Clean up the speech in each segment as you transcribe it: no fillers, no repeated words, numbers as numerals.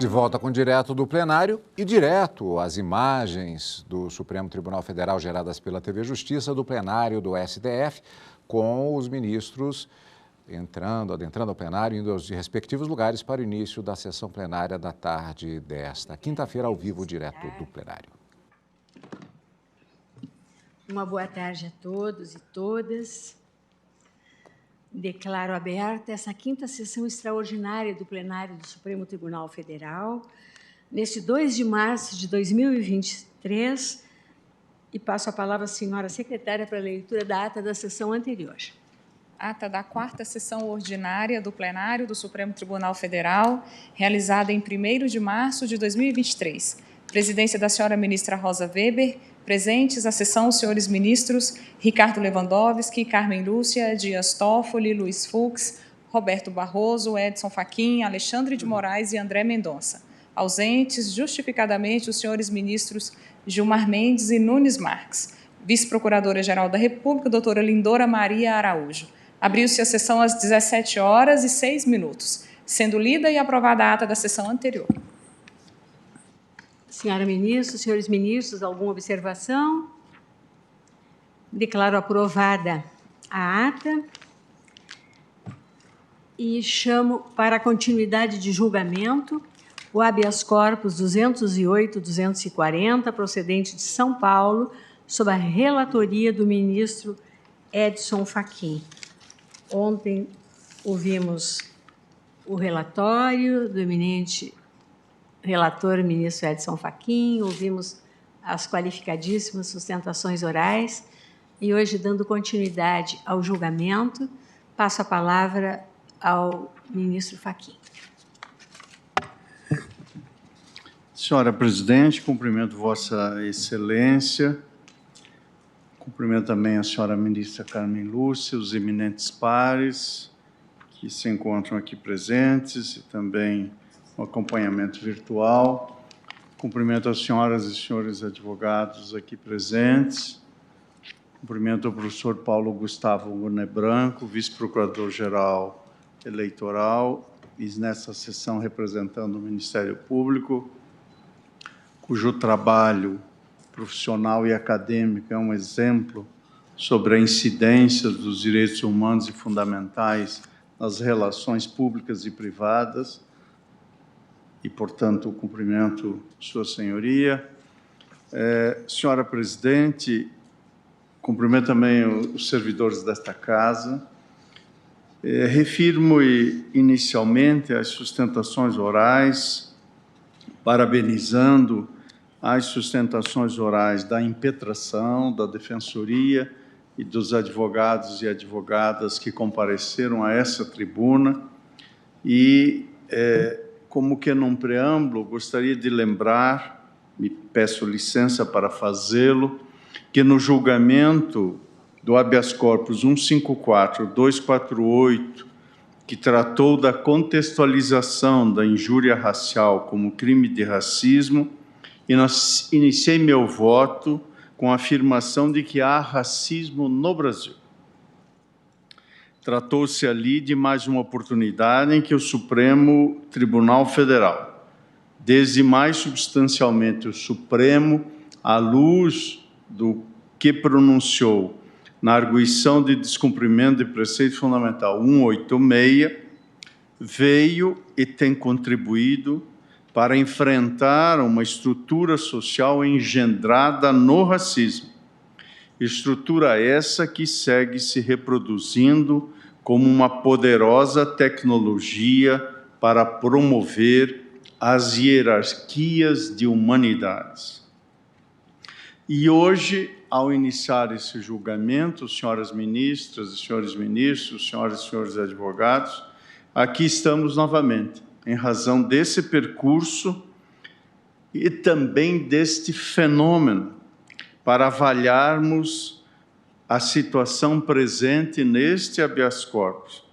De volta com Direto do Plenário e direto as imagens do Supremo Tribunal Federal geradas pela TV Justiça do plenário do STF, com os ministros adentrando ao plenário, indo aos respectivos lugares para o início da sessão plenária da tarde desta quinta-feira, ao vivo, direto do plenário. Uma boa tarde a todos e todas. Declaro aberta essa quinta sessão extraordinária do plenário do Supremo Tribunal Federal, neste 2 de março de 2023, e passo a palavra à senhora secretária para a leitura da ata da sessão anterior. Ata da quarta sessão ordinária do plenário do Supremo Tribunal Federal, realizada em 1º de março de 2023. Presidência da senhora ministra Rosa Weber. Presentes à sessão os senhores ministros Ricardo Lewandowski, Carmen Lúcia, Dias Toffoli, Luiz Fux, Roberto Barroso, Edson Fachin, Alexandre de Moraes e André Mendonça. Ausentes, justificadamente, os senhores ministros Gilmar Mendes e Nunes Marques. Vice-procuradora-geral da República, doutora Lindora Maria Araújo. Abriu-se a sessão às 17h06, sendo lida e aprovada a ata da sessão anterior. Senhora ministra, senhores ministros, alguma observação? Declaro aprovada a ata e chamo para a continuidade de julgamento o habeas corpus 208-240, procedente de São Paulo, sob a relatoria do ministro Edson Fachin. Ontem ouvimos o relatório do eminente relator, ministro Edson Fachin, ouvimos as qualificadíssimas sustentações orais e hoje, dando continuidade ao julgamento, passo a palavra ao ministro Fachin. Senhora Presidente, cumprimento Vossa Excelência, cumprimento também a senhora ministra Carmen Lúcia, os eminentes pares que se encontram aqui presentes e também o acompanhamento virtual. Cumprimento as senhoras e senhores advogados aqui presentes. Cumprimento o professor Paulo Gustavo Gurne Branco, vice-procurador-geral eleitoral, e nessa sessão representando o Ministério Público, cujo trabalho profissional e acadêmico é um exemplo sobre a incidência dos direitos humanos e fundamentais nas relações públicas e privadas, e, portanto, cumprimento Sua Senhoria. Senhora Presidente, cumprimento também os servidores desta Casa. Refirmo inicialmente as sustentações orais, parabenizando as sustentações orais da impetração, da Defensoria e dos advogados e advogadas que compareceram a essa tribuna e, como que num preâmbulo, gostaria de lembrar, me peço licença para fazê-lo, que no julgamento do habeas corpus 154-248, que tratou da contextualização da injúria racial como crime de racismo, e iniciei meu voto com a afirmação de que há racismo no Brasil. Tratou-se ali de mais uma oportunidade em que o Supremo Tribunal Federal, desde mais substancialmente o Supremo, à luz do que pronunciou na arguição de descumprimento de preceito fundamental 186, veio e tem contribuído para enfrentar uma estrutura social engendrada no racismo. Estrutura essa que segue se reproduzindo como uma poderosa tecnologia para promover as hierarquias de humanidades. E hoje, ao iniciar esse julgamento, senhoras ministras e senhores ministros, senhoras e senhores advogados, aqui estamos novamente, em razão desse percurso e também deste fenômeno, para avaliarmos a situação presente neste habeas corpus,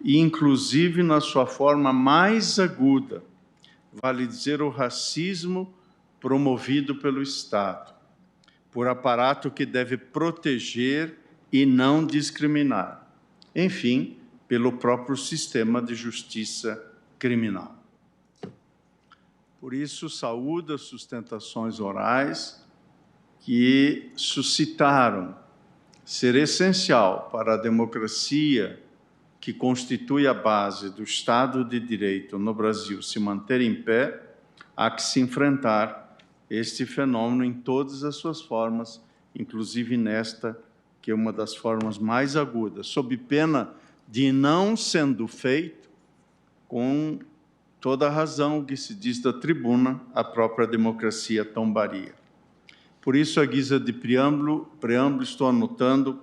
e inclusive na sua forma mais aguda, vale dizer, o racismo promovido pelo Estado, por aparato que deve proteger e não discriminar, enfim, pelo próprio sistema de justiça criminal. Por isso, saúdo as sustentações orais que suscitaram ser essencial para a democracia que constitui a base do Estado de Direito no Brasil se manter em pé, há que se enfrentar este fenômeno em todas as suas formas, inclusive nesta, que é uma das formas mais agudas, sob pena de, não sendo feito, com toda a razão que se diz da tribuna, a própria democracia tombaria. Por isso, à guisa de preâmbulo, estou anotando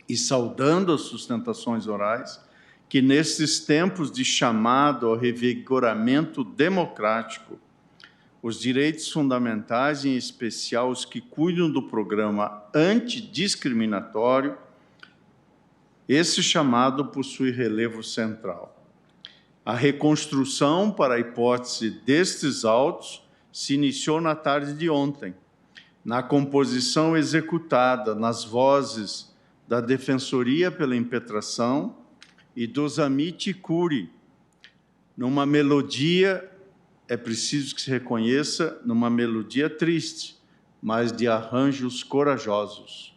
e saudando as sustentações orais, que nesses tempos de chamado ao revigoramento democrático, os direitos fundamentais, em especial os que cuidam do programa antidiscriminatório, esse chamado possui relevo central. A reconstrução para a hipótese destes autos se iniciou na tarde de ontem, na composição executada nas vozes da Defensoria pela Impetração e dos Amiti Curi, numa melodia, é preciso que se reconheça, numa melodia triste, mas de arranjos corajosos,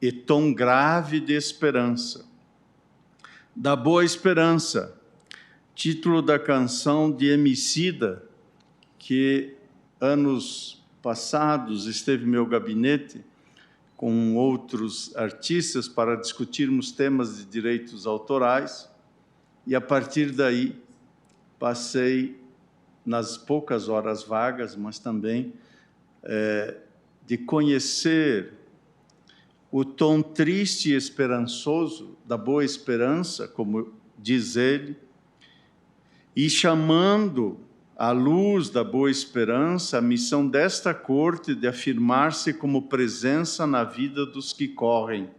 e tom grave de esperança. Da Boa Esperança, título da canção de Emicida, que anos passados esteve em meu gabinete com outros artistas para discutirmos temas de direitos autorais, e a partir daí passei, nas poucas horas vagas, mas também de conhecer o tom triste e esperançoso da Boa Esperança, como diz ele, e chamando à luz da Boa Esperança a missão desta corte de afirmar-se como presença na vida dos que correm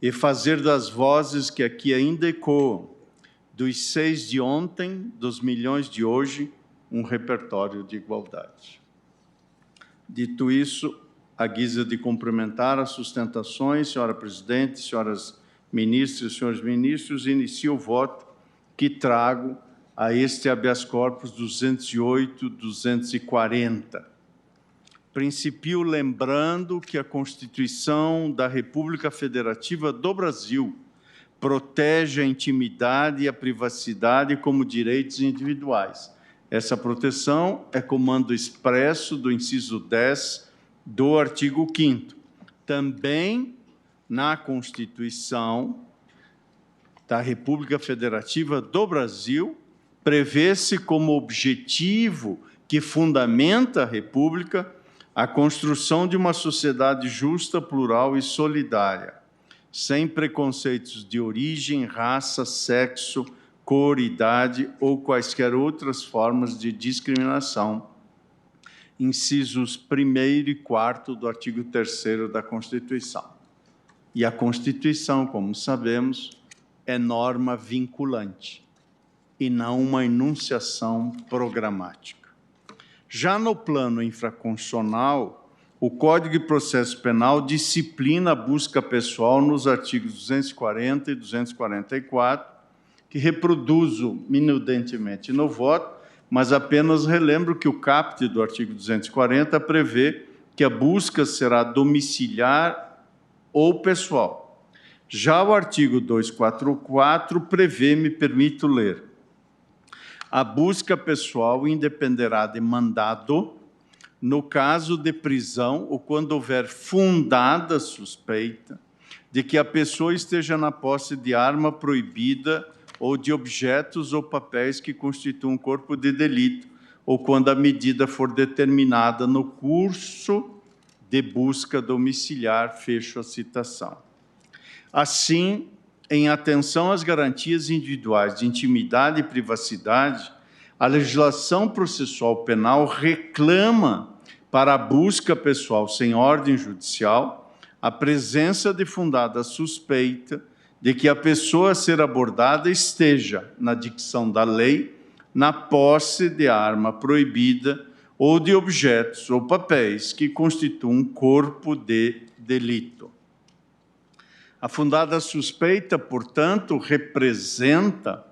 e fazer das vozes que aqui ainda ecoam, dos 6 de ontem, dos milhões de hoje, um repertório de igualdade. Dito isso, à guisa de cumprimentar as sustentações, senhora presidente, senhoras ministras e senhores ministros, inicio o voto que trago a este habeas corpus 208-240. Principio lembrando que a Constituição da República Federativa do Brasil protege a intimidade e a privacidade como direitos individuais. Essa proteção é comando expresso do inciso 10 do artigo 5º. Também na Constituição da República Federativa do Brasil, prevê-se como objetivo que fundamenta a República a construção de uma sociedade justa, plural e solidária, sem preconceitos de origem, raça, sexo, cor, idade ou quaisquer outras formas de discriminação. Incisos 1º e 4º do artigo 3º da Constituição. E a Constituição, como sabemos, é norma vinculante e não uma enunciação programática. Já no plano infraconstitucional, o Código de Processo Penal disciplina a busca pessoal nos artigos 240 e 244, que reproduzo minudentemente no voto, mas apenas relembro que o caput do artigo 240 prevê que a busca será domiciliar ou pessoal. Já o artigo 244 prevê, me permito ler, a busca pessoal independerá de mandado no caso de prisão ou quando houver fundada suspeita de que a pessoa esteja na posse de arma proibida ou de objetos ou papéis que constituam um corpo de delito, ou quando a medida for determinada no curso de busca domiciliar, fecho a citação. Assim, em atenção às garantias individuais de intimidade e privacidade, a legislação processual penal reclama para a busca pessoal sem ordem judicial a presença de fundada suspeita de que a pessoa a ser abordada esteja, na dicção da lei, na posse de arma proibida ou de objetos ou papéis que constituam um corpo de delito. A fundada suspeita, portanto, representa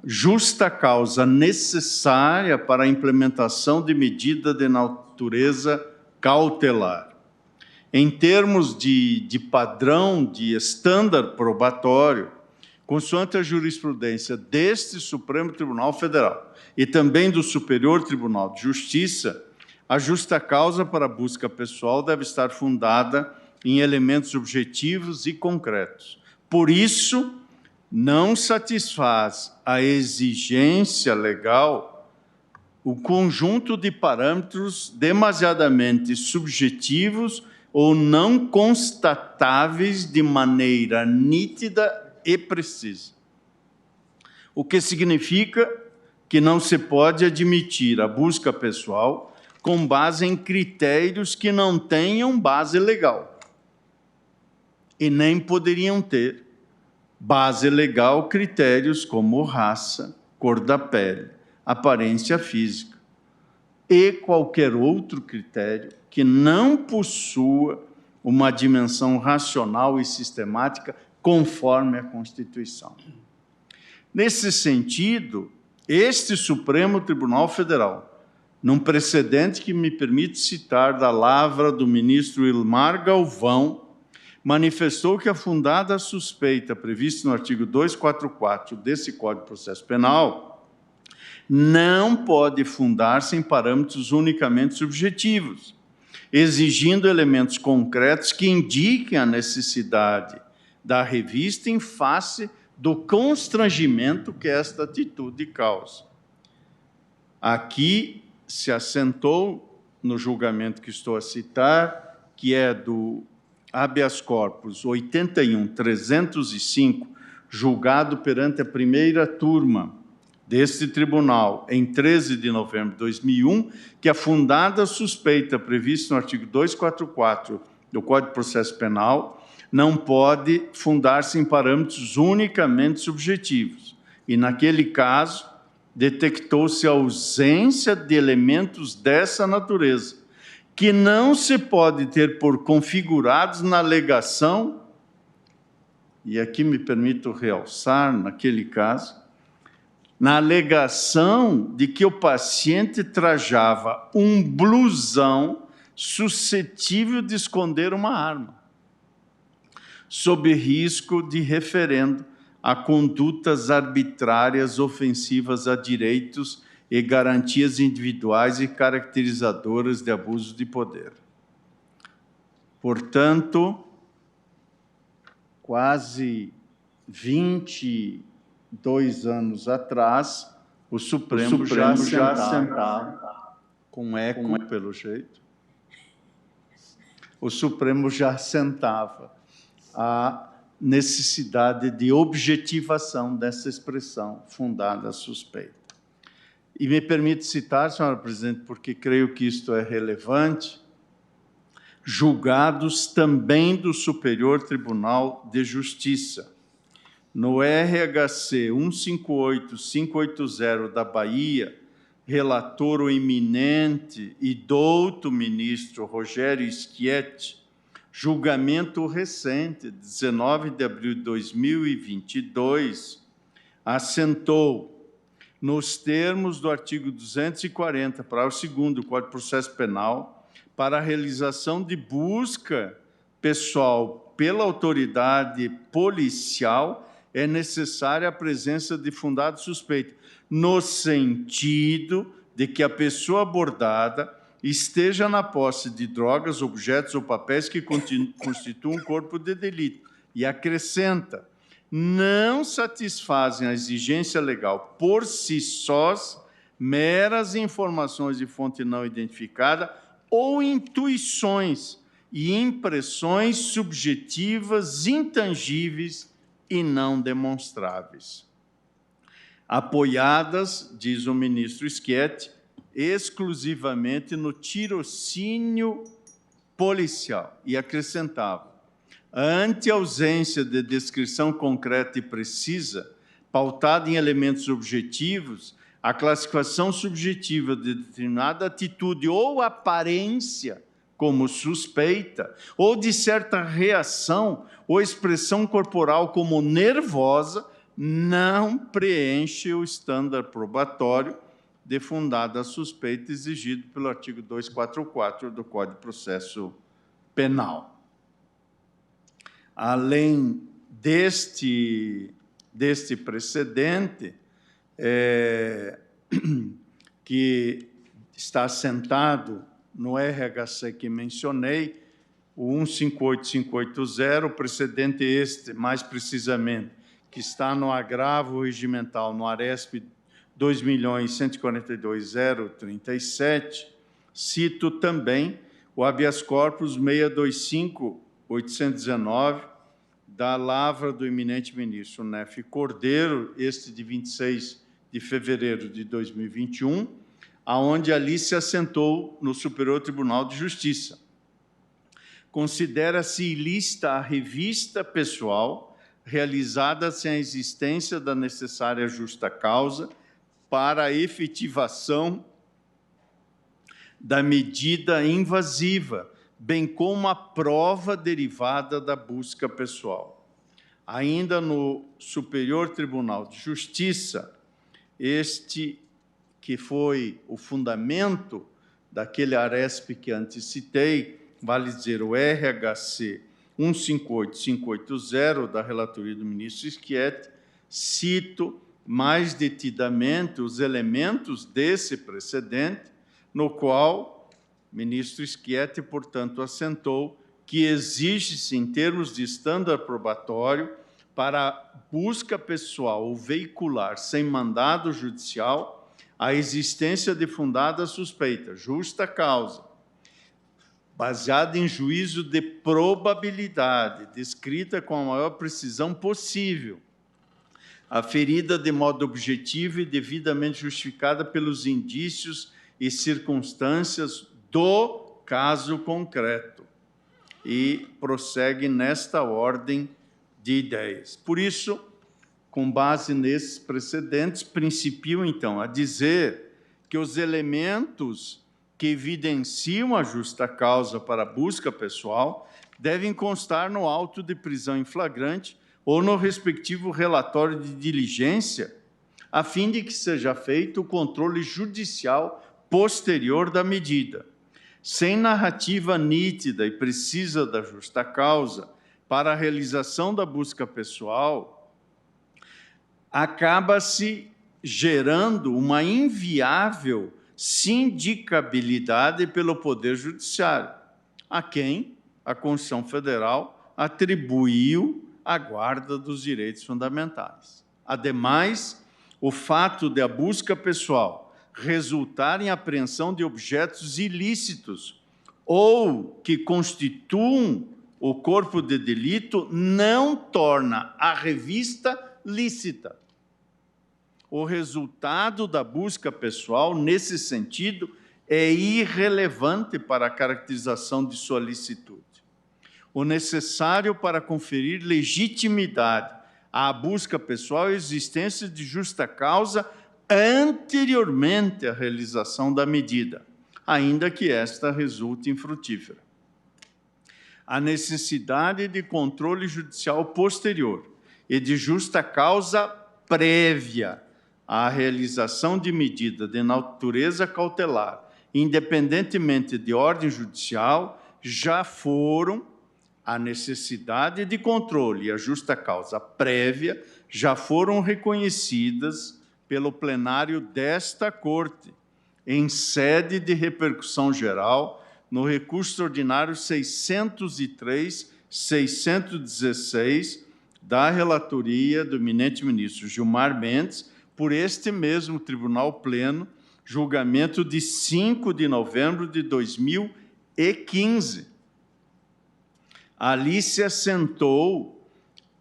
justa causa necessária para a implementação de medida de natureza cautelar. Em termos de padrão, de estándar probatório, consoante a jurisprudência deste Supremo Tribunal Federal e também do Superior Tribunal de Justiça, a justa causa para a busca pessoal deve estar fundada em elementos objetivos e concretos. Por isso, não satisfaz a exigência legal o conjunto de parâmetros demasiadamente subjetivos ou não constatáveis de maneira nítida e precisa. O que significa que não se pode admitir a busca pessoal com base em critérios que não tenham base legal e nem poderiam ter base legal critérios como raça, cor da pele, aparência física e qualquer outro critério que não possua uma dimensão racional e sistemática conforme a Constituição. Nesse sentido, este Supremo Tribunal Federal, num precedente que me permite citar da lavra do ministro Ilmar Galvão, manifestou que a fundada suspeita prevista no artigo 244 desse Código de Processo Penal não pode fundar-se em parâmetros unicamente subjetivos, exigindo elementos concretos que indiquem a necessidade da revista em face do constrangimento que esta atitude causa. Aqui se assentou no julgamento que estou a citar, que é do habeas corpus 81.305, julgado perante a primeira turma deste tribunal em 13 de novembro de 2001, que a fundada suspeita prevista no artigo 244 do Código de Processo Penal não pode fundar-se em parâmetros unicamente subjetivos. E, naquele caso, detectou-se a ausência de elementos dessa natureza, que não se pode ter por configurados na alegação, e aqui me permito realçar, naquele caso, na alegação de que o paciente trajava um blusão suscetível de esconder uma arma, sob risco de referendo a condutas arbitrárias ofensivas a direitos e garantias individuais e caracterizadoras de abuso de poder. Portanto, quase 22 anos atrás, o Supremo já sentava, com eco pelo jeito, o Supremo já sentava a necessidade de objetivação dessa expressão fundada suspeita. E me permite citar, senhora presidente, porque creio que isto é relevante, julgados também do Superior Tribunal de Justiça, no RHC 158580 da Bahia, relator o eminente e douto ministro Rogério Schietti, julgamento recente, 19 de abril de 2022, assentou, nos termos do artigo 240, parágrafo 2º do Código de Processo Penal, para a realização de busca pessoal pela autoridade policial, é necessária a presença de fundado suspeito, no sentido de que a pessoa abordada esteja na posse de drogas, objetos ou papéis que constituam um corpo de delito. E acrescenta, não satisfazem a exigência legal por si sós meras informações de fonte não identificada ou intuições e impressões subjetivas, intangíveis e não demonstráveis. Apoiadas, diz o ministro Schietti, exclusivamente no tirocínio policial. E acrescentava, ante a ausência de descrição concreta e precisa, pautada em elementos objetivos, a classificação subjetiva de determinada atitude ou aparência como suspeita, ou de certa reação ou expressão corporal como nervosa, não preenche o estándar probatório de fundada suspeita exigido pelo artigo 244 do Código de Processo Penal. Além deste precedente, que está assentado no RHC que mencionei, o 158580, precedente este, mais precisamente, que está no agravo regimental, no ARESP 2.142.037, cito também o habeas corpus 625.819, da lavra do eminente ministro Nefe Cordeiro, este de 26 de fevereiro de 2021, aonde ali se assentou no Superior Tribunal de Justiça. Considera-se ilícita a revista pessoal realizada sem a existência da necessária justa causa para a efetivação da medida invasiva, bem como a prova derivada da busca pessoal. Ainda no Superior Tribunal de Justiça, este que foi o fundamento daquele ARESP que antes citei, vale dizer, o RHC 158580, da relatoria do ministro Schietti, cito mais detidamente os elementos desse precedente, no qual o ministro Schietti, portanto, assentou que exige-se, em termos de estándar probatório, para busca pessoal ou veicular sem mandado judicial, a existência de fundada suspeita, justa causa, baseada em juízo de probabilidade, descrita com a maior precisão possível, aferida de modo objetivo e devidamente justificada pelos indícios e circunstâncias do caso concreto. E prossegue nesta ordem de ideias. Por isso, com base nesses precedentes, principio, então, a dizer que os elementos que evidenciam a justa causa para a busca pessoal devem constar no auto de prisão em flagrante ou no respectivo relatório de diligência, a fim de que seja feito o controle judicial posterior da medida. Sem narrativa nítida e precisa da justa causa para a realização da busca pessoal, acaba-se gerando uma inviável sindicabilidade pelo Poder Judiciário, a quem a Constituição Federal atribuiu a guarda dos direitos fundamentais. Ademais, o fato de a busca pessoal resultar em apreensão de objetos ilícitos ou que constituam o corpo de delito não torna a revista lícita. O resultado da busca pessoal, nesse sentido, é irrelevante para a caracterização de sua licitude. O necessário para conferir legitimidade à busca pessoal é a existência de justa causa anteriormente à realização da medida, ainda que esta resulte infrutífera. A necessidade de controle judicial posterior e de justa causa prévia à realização de medida de natureza cautelar, independentemente de ordem judicial, já foram a necessidade de controle e a justa causa prévia já foram reconhecidas pelo plenário desta Corte, em sede de repercussão geral, no recurso ordinário 603/616, da relatoria do eminente ministro Gilmar Mendes, por este mesmo Tribunal Pleno, julgamento de 5 de novembro de 2015. Ali se assentou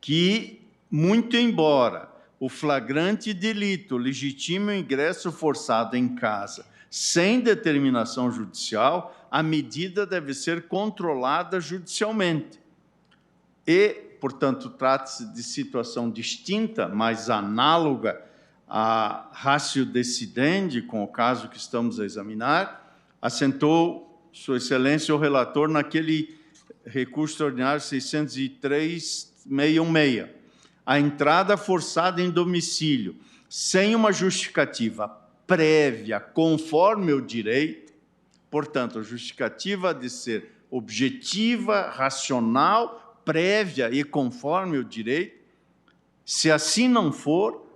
que, muito embora o flagrante delito legitime o ingresso forçado em casa sem determinação judicial, a medida deve ser controlada judicialmente. E, portanto, trata-se de situação distinta, mas análoga a ratio decidendi, com o caso que estamos a examinar, assentou Sua Excelência o relator naquele recurso ordinário 603/616, a entrada forçada em domicílio sem uma justificativa prévia conforme o direito, portanto, a justificativa há de ser objetiva, racional, prévia e conforme o direito. Se assim não for,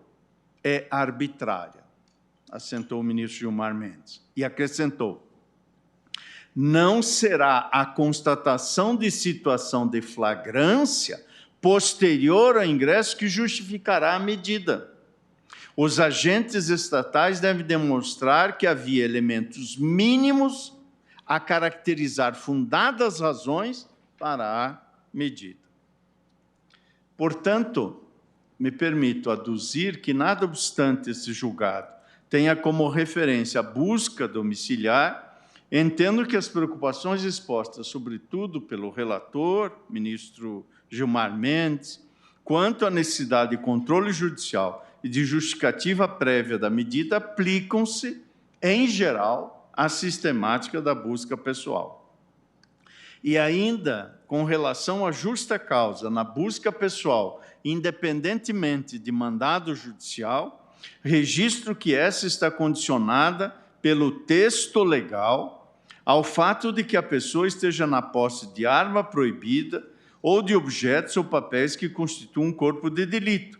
é arbitrária, assentou o ministro Gilmar Mendes. E acrescentou: não será a constatação de situação de flagrância posterior ao ingresso que justificará a medida. Os agentes estatais devem demonstrar que havia elementos mínimos a caracterizar fundadas razões para a medida. Portanto, me permito aduzir que, nada obstante esse julgado tenha como referência a busca domiciliar, entendo que as preocupações expostas, sobretudo pelo relator, ministro Gilmar Mendes, quanto à necessidade de controle judicial e de justificativa prévia da medida, aplicam-se, em geral, à sistemática da busca pessoal. E ainda, com relação à justa causa na busca pessoal, independentemente de mandado judicial, registro que essa está condicionada pelo texto legal ao fato de que a pessoa esteja na posse de arma proibida ou de objetos ou papéis que constituam um corpo de delito.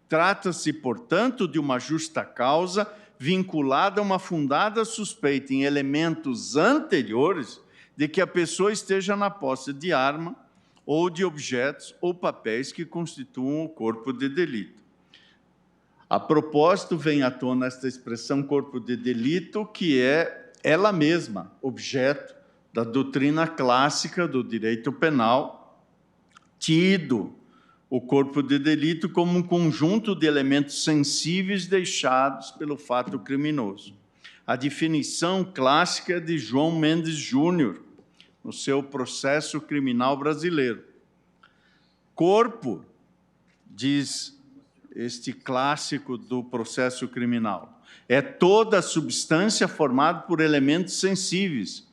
Trata-se, portanto, de uma justa causa vinculada a uma fundada suspeita em elementos anteriores de que a pessoa esteja na posse de arma ou de objetos ou papéis que constituam o corpo de delito. A propósito, vem à tona esta expressão corpo de delito, que é ela mesma objeto da doutrina clássica do direito penal, tido o corpo de delito como um conjunto de elementos sensíveis deixados pelo fato criminoso. A definição clássica é de João Mendes Júnior, no seu Processo Criminal Brasileiro. Corpo, diz este clássico do processo criminal, é toda a substância formada por elementos sensíveis,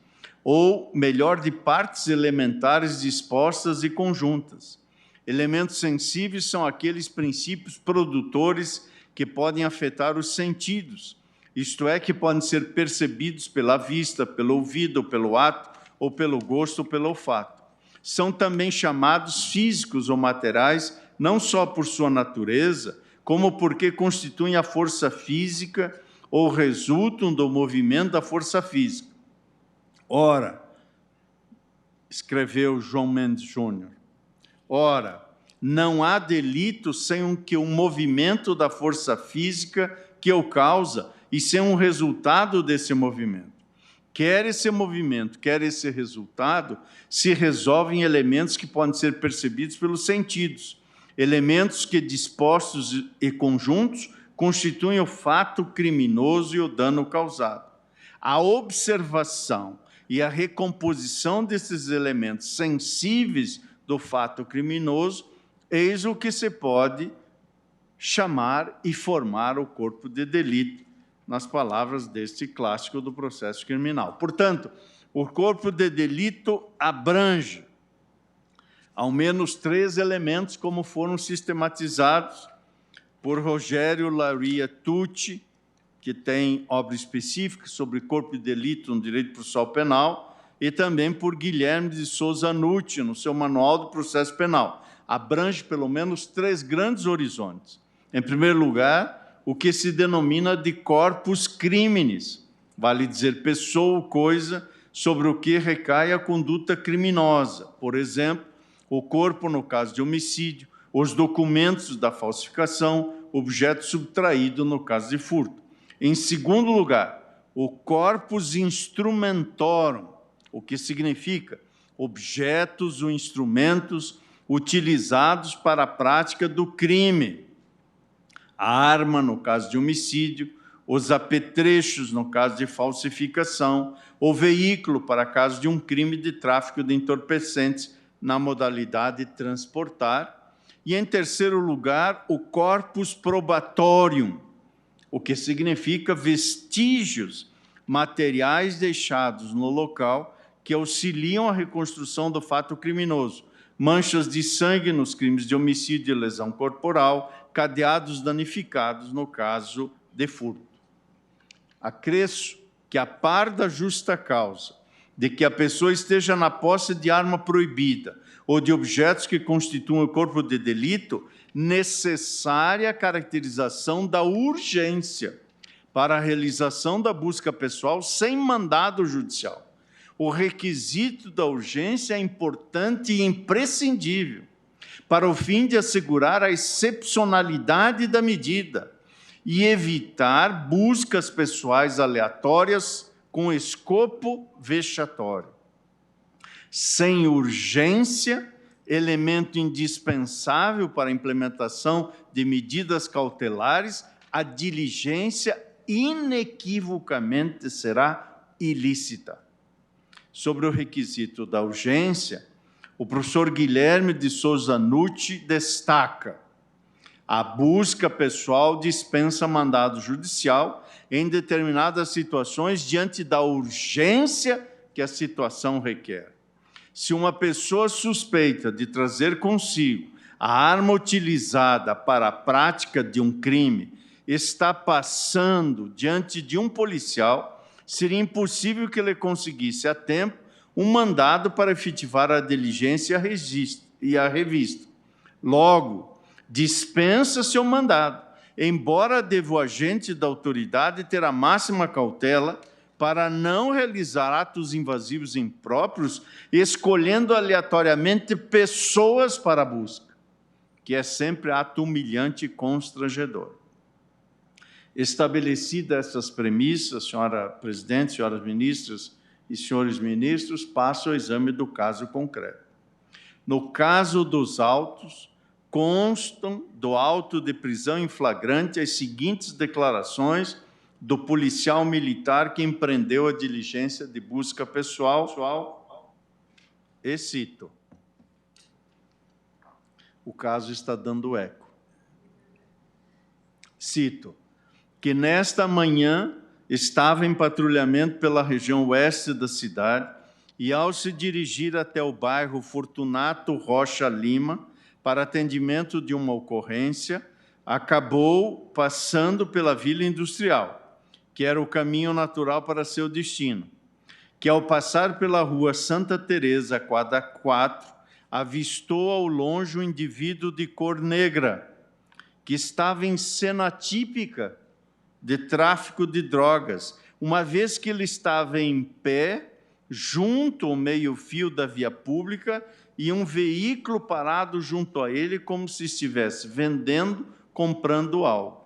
ou, melhor, de partes elementares dispostas e conjuntas. Elementos sensíveis são aqueles princípios produtores que podem afetar os sentidos, isto é, que podem ser percebidos pela vista, pelo ouvido, pelo ato, ou pelo gosto, ou pelo olfato. São também chamados físicos ou materiais, não só por sua natureza, como porque constituem a força física ou resultam do movimento da força física. Ora, escreveu João Mendes Júnior, ora, não há delito sem que um movimento da força física que o causa e sem um resultado desse movimento. Quer esse movimento, quer esse resultado, se resolvem em elementos que podem ser percebidos pelos sentidos, elementos que, dispostos e conjuntos, constituem o fato criminoso e o dano causado. A observação e a recomposição desses elementos sensíveis do fato criminoso, eis o que se pode chamar e formar o corpo de delito, nas palavras deste clássico do processo criminal. Portanto, o corpo de delito abrange ao menos 3 elementos, como foram sistematizados por Rogério Laria Tucci, que tem obra específica sobre corpo de delito no direito processual penal, e também por Guilherme de Souza Nucci, no seu Manual do Processo Penal. Abrange pelo menos 3 grandes horizontes. Em primeiro lugar, o que se denomina de corpus criminis, vale dizer pessoa ou coisa sobre o que recai a conduta criminosa. Por exemplo, o corpo no caso de homicídio, os documentos da falsificação, objeto subtraído no caso de furto. Em segundo lugar, o corpus instrumentorum, o que significa objetos ou instrumentos utilizados para a prática do crime. A arma, no caso de homicídio, os apetrechos, no caso de falsificação, o veículo, para caso de um crime de tráfico de entorpecentes, na modalidade de transportar. E, em terceiro lugar, o corpus probatorium, o que significa vestígios materiais deixados no local que auxiliam a reconstrução do fato criminoso, manchas de sangue nos crimes de homicídio e lesão corporal, cadeados danificados no caso de furto. Acresço que, a par da justa causa de que a pessoa esteja na posse de arma proibida ou de objetos que constituam o corpo de delito, necessária a caracterização da urgência para a realização da busca pessoal sem mandado judicial. O requisito da urgência é importante e imprescindível para o fim de assegurar a excepcionalidade da medida e evitar buscas pessoais aleatórias com escopo vexatório. Sem urgência, elemento indispensável para a implementação de medidas cautelares, a diligência inequivocamente será ilícita. Sobre o requisito da urgência, o professor Guilherme de Souza Nucci destaca: a busca pessoal dispensa mandado judicial em determinadas situações diante da urgência que a situação requer. Se uma pessoa suspeita de trazer consigo a arma utilizada para a prática de um crime está passando diante de um policial, seria impossível que ele conseguisse a tempo um mandado para efetivar a diligência e a revista. Logo, dispensa seu mandado, embora deva o agente da autoridade ter a máxima cautela para não realizar atos invasivos impróprios, escolhendo aleatoriamente pessoas para a busca, que é sempre ato humilhante e constrangedor. Estabelecidas essas premissas, senhora presidente, senhoras ministras e senhores ministros, passo ao exame do caso concreto. No caso dos autos, constam do auto de prisão em flagrante as seguintes declarações do policial militar que empreendeu a diligência de busca pessoal, e cito. O caso está dando eco. Cito: que nesta manhã estava em patrulhamento pela região oeste da cidade e, ao se dirigir até o bairro Fortunato Rocha Lima para atendimento de uma ocorrência, acabou passando pela Vila Industrial, que era o caminho natural para seu destino, que, ao passar pela rua Santa Teresa, quadra 4, avistou ao longe um indivíduo de cor negra, que estava em cena típica de tráfico de drogas, uma vez que ele estava em pé, junto ao meio-fio da via pública, e um veículo parado junto a ele, como se estivesse vendendo, comprando algo.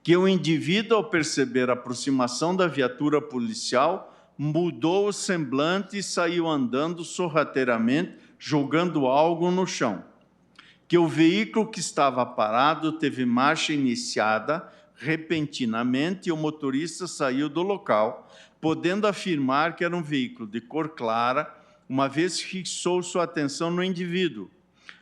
Que o indivíduo, ao perceber a aproximação da viatura policial, mudou o semblante e saiu andando sorrateiramente, jogando algo no chão. Que o veículo que estava parado teve marcha iniciada repentinamente e o motorista saiu do local, podendo afirmar que era um veículo de cor clara, uma vez que fixou sua atenção no indivíduo,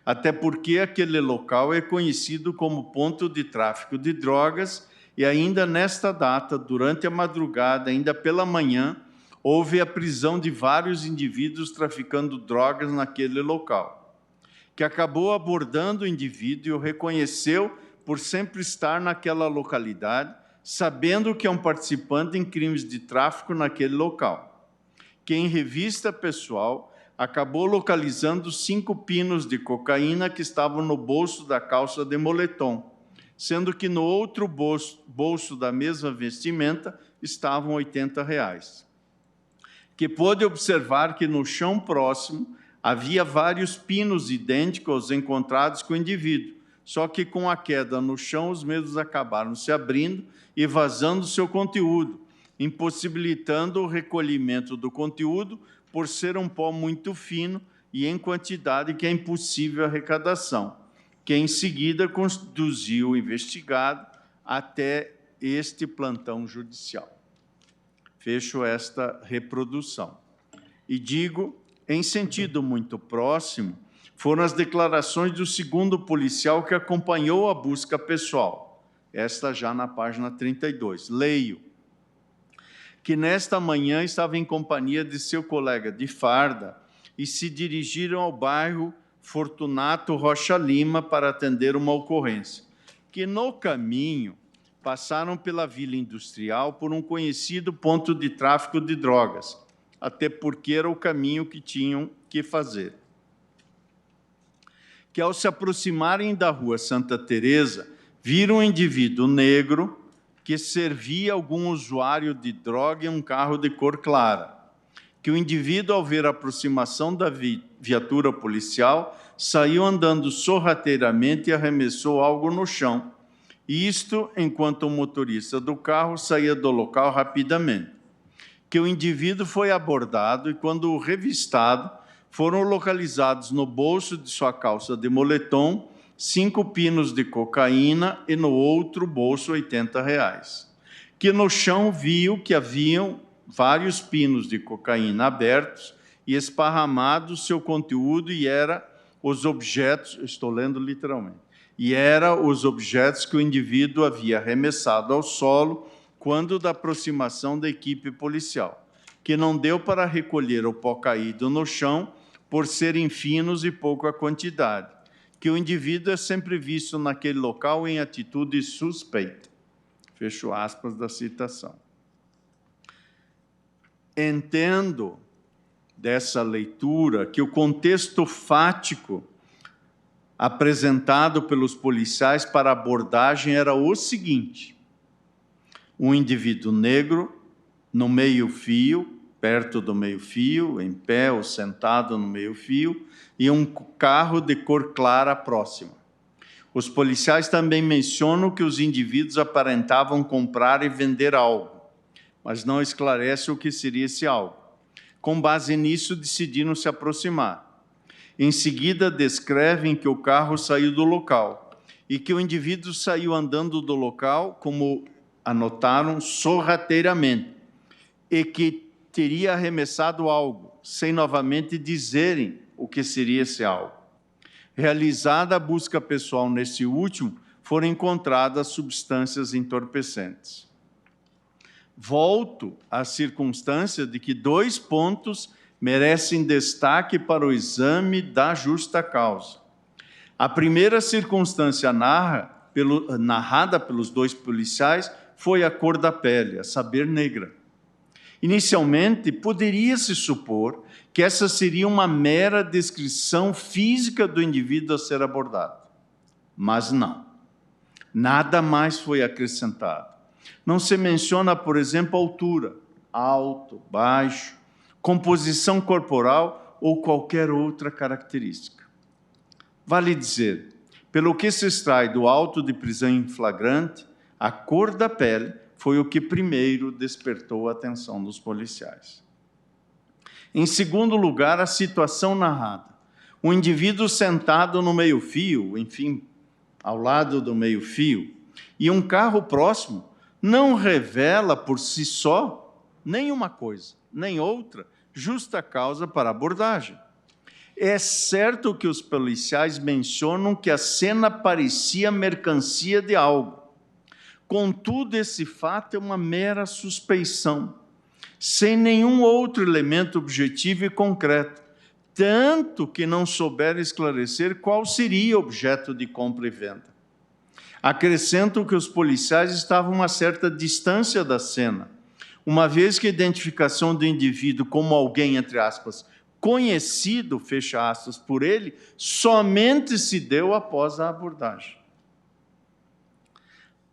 até porque aquele local é conhecido como ponto de tráfico de drogas e ainda nesta data, durante a madrugada, ainda pela manhã, houve a prisão de vários indivíduos traficando drogas naquele local, que acabou abordando o indivíduo e o reconheceu por sempre estar naquela localidade, sabendo que é um participante em crimes de tráfico naquele local, que em revista pessoal acabou localizando 5 pinos de cocaína que estavam no bolso da calça de moletom, sendo que no outro bolso da mesma vestimenta estavam R$80. Que pôde observar que no chão próximo havia vários pinos idênticos aos encontrados com o indivíduo, só que com a queda no chão os mesmos acabaram se abrindo e vazando seu conteúdo, impossibilitando o recolhimento do conteúdo por ser um pó muito fino e em quantidade que é impossível a arrecadação, que em seguida conduziu o investigado até este plantão judicial. Fecho esta reprodução. E digo, em sentido muito próximo, foram as declarações do segundo policial que acompanhou a busca pessoal, esta já na página 32. Leio: que nesta manhã estava em companhia de seu colega de farda, e se dirigiram ao bairro Fortunato Rocha Lima para atender uma ocorrência, que no caminho passaram pela Vila Industrial por um conhecido ponto de tráfico de drogas, até porque era o caminho que tinham que fazer. Que ao se aproximarem da Rua Santa Teresa, viram um indivíduo negro que servia algum usuário de droga em um carro de cor clara. Que o indivíduo, ao ver a aproximação da viatura policial, saiu andando sorrateiramente e arremessou algo no chão. Isto enquanto o motorista do carro saía do local rapidamente. Que o indivíduo foi abordado e, quando revistado, foram localizados no bolso de sua calça de moletom 5 pinos de cocaína e no outro bolso R$80. Que no chão viu que haviam vários pinos de cocaína abertos e esparramados seu conteúdo e era os objetos, estou lendo literalmente, e era os objetos que o indivíduo havia arremessado ao solo quando da aproximação da equipe policial, que não deu para recolher o pó caído no chão por serem finos e pouca quantidade, que o indivíduo é sempre visto naquele local em atitude suspeita. Fecho aspas da citação. Entendo dessa leitura que o contexto fático apresentado pelos policiais para a abordagem era o seguinte: um indivíduo negro no meio-fio, perto do meio-fio, em pé ou sentado no meio-fio, e um carro de cor clara próximo. Os policiais também mencionam que os indivíduos aparentavam comprar e vender algo, mas não esclarece o que seria esse algo. Com base nisso, decidiram se aproximar. Em seguida, descrevem que o carro saiu do local e que o indivíduo saiu andando do local, como anotaram, sorrateiramente, e que teria arremessado algo, sem novamente dizerem o que seria esse algo. Realizada a busca pessoal nesse último, foram encontradas substâncias entorpecentes. Volto à circunstância de que 2 pontos merecem destaque para o exame da justa causa. A primeira circunstância narrada pelos 2 policiais foi a cor da pele, a saber, negra. Inicialmente, poderia-se supor que essa seria uma mera descrição física do indivíduo a ser abordado. Mas não. Nada mais foi acrescentado. Não se menciona, por exemplo, altura, alto, baixo, composição corporal ou qualquer outra característica. Vale dizer, pelo que se extrai do auto de prisão em flagrante, a cor da pele foi o que primeiro despertou a atenção dos policiais. Em segundo lugar, a situação narrada. Um indivíduo sentado no meio-fio, enfim, ao lado do meio-fio, e um carro próximo, não revela por si só nem uma coisa, nem outra, justa causa para a abordagem. É certo que os policiais mencionam que a cena parecia mercancia de algo. Contudo, esse fato é uma mera suspeição, sem nenhum outro elemento objetivo e concreto, tanto que não souberam esclarecer qual seria o objeto de compra e venda. Acrescentam que os policiais estavam a uma certa distância da cena, uma vez que a identificação do indivíduo como alguém, entre aspas, conhecido, fecha aspas, por ele, somente se deu após a abordagem.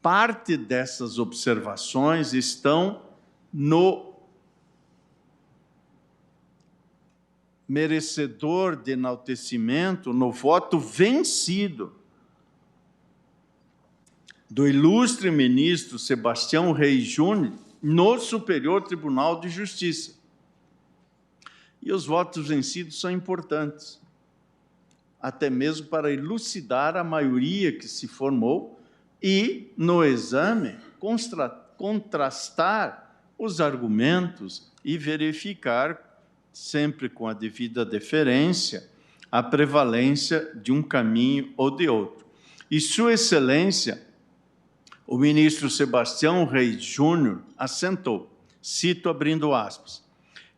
Parte dessas observações estão no merecedor de enaltecimento, no voto vencido do ilustre ministro Sebastião Reis Júnior no Superior Tribunal de Justiça. E os votos vencidos são importantes, até mesmo para elucidar a maioria que se formou e, no exame, contrastar os argumentos e verificar, sempre com a devida deferência, a prevalência de um caminho ou de outro. E Sua Excelência, o ministro Sebastião Reis Júnior, assentou, cito abrindo aspas,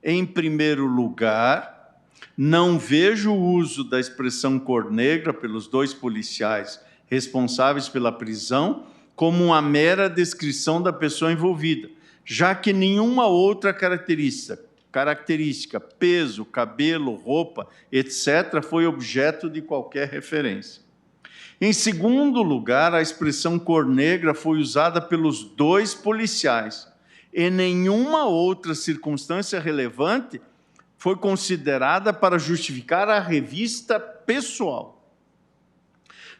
em primeiro lugar, Não vejo o uso da expressão cor negra pelos 2 policiais responsáveis pela prisão como uma mera descrição da pessoa envolvida, já que nenhuma outra característica, peso, cabelo, roupa, etc., foi objeto de qualquer referência. Em segundo lugar, a expressão cor negra foi usada pelos 2 policiais. E nenhuma outra circunstância relevante foi considerada para justificar a revista pessoal.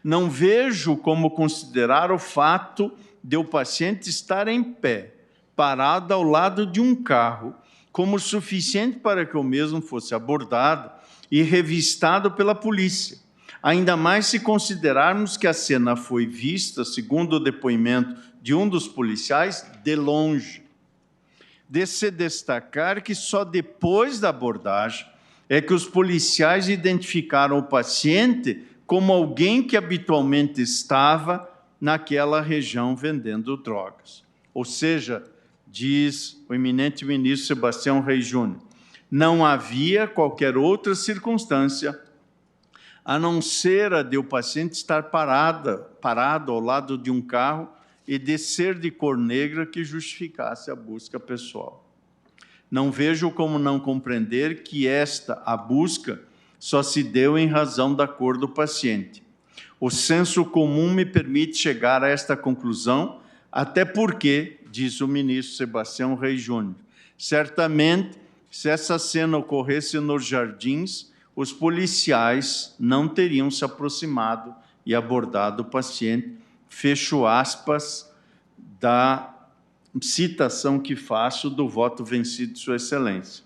Não vejo como considerar o fato de o paciente estar em pé, parado ao lado de um carro, como suficiente para que o mesmo fosse abordado e revistado pela polícia. Ainda mais se considerarmos que a cena foi vista, segundo o depoimento de um dos policiais, de longe. De se destacar que só depois da abordagem é que os policiais identificaram o paciente como alguém que habitualmente estava naquela região vendendo drogas. Ou seja, diz o eminente ministro Sebastião Reis Júnior, não havia qualquer outra circunstância a não ser a de o paciente estar parado ao lado de um carro e de ser de cor negra que justificasse a busca pessoal. Não vejo como não compreender que a busca só se deu em razão da cor do paciente. O senso comum me permite chegar a esta conclusão, até porque, diz o ministro Sebastião Reis Júnior, certamente, se essa cena ocorresse nos jardins, os policiais não teriam se aproximado e abordado o paciente, fecho aspas, da citação que faço do voto vencido de Sua Excelência.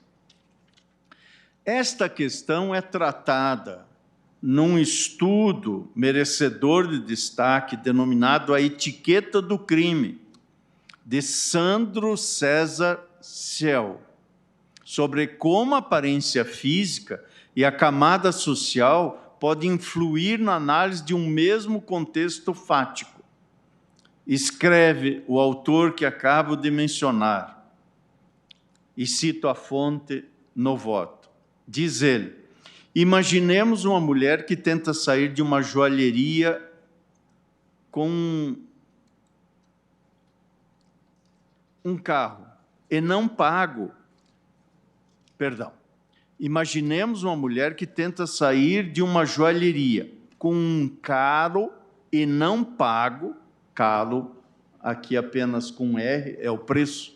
Esta questão é tratada num estudo merecedor de destaque, denominado A Etiqueta do Crime, de Sandro César Ciel, sobre como a aparência física e a camada social podem influir na análise de um mesmo contexto fático. Escreve o autor que acabo de mencionar, e cito a fonte no voto. Diz ele, imaginemos uma mulher que tenta sair de uma joalheria com um carro e não pago. Imaginemos uma mulher que tenta sair de uma joalheria com um caro e não pago, caro, aqui apenas com R, é o preço,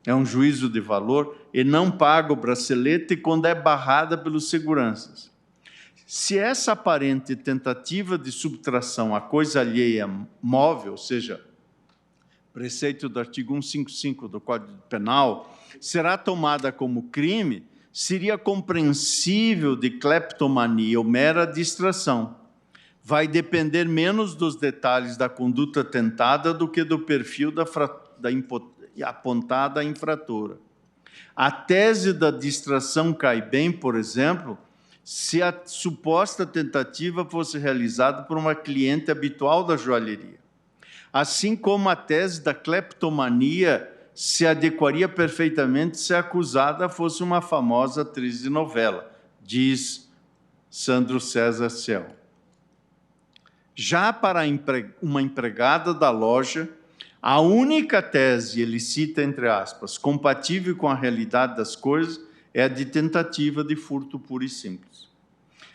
é um juízo de valor, e não paga o bracelete quando é barrada pelos seguranças. Se essa aparente tentativa de subtração à coisa alheia móvel, ou seja, preceito do artigo 155 do Código Penal, será tomada como crime, seria compreensível de cleptomania ou mera distração. Vai depender menos dos detalhes da conduta tentada do que do perfil da apontada infratora. A tese da distração cai bem, por exemplo, se a suposta tentativa fosse realizada por uma cliente habitual da joalheria. Assim como a tese da cleptomania se adequaria perfeitamente se a acusada fosse uma famosa atriz de novela, diz Sandro César Ciel. Já para uma empregada da loja, a única tese, ele cita entre aspas, compatível com a realidade das coisas, é a de tentativa de furto puro e simples.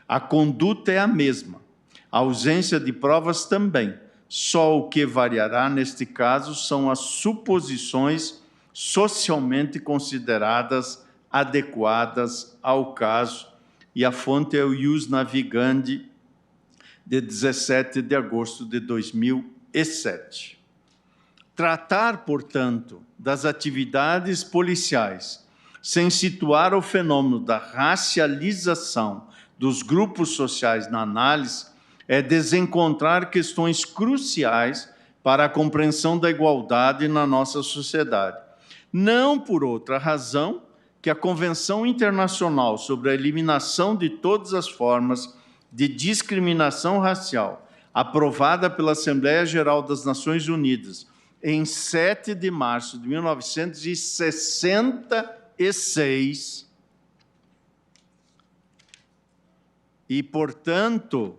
A conduta é a mesma, a ausência de provas também. Só o que variará neste caso são as suposições socialmente consideradas adequadas ao caso, e a fonte é o Ius Navigandi, de 17 de agosto de 2007. Tratar, portanto, das atividades policiais, sem situar o fenômeno da racialização dos grupos sociais na análise, é desencontrar questões cruciais para a compreensão da igualdade na nossa sociedade. Não por outra razão que a Convenção Internacional sobre a Eliminação de Todas as Formas de Discriminação Racial, aprovada pela Assembleia Geral das Nações Unidas em 7 de março de 1966, e, portanto,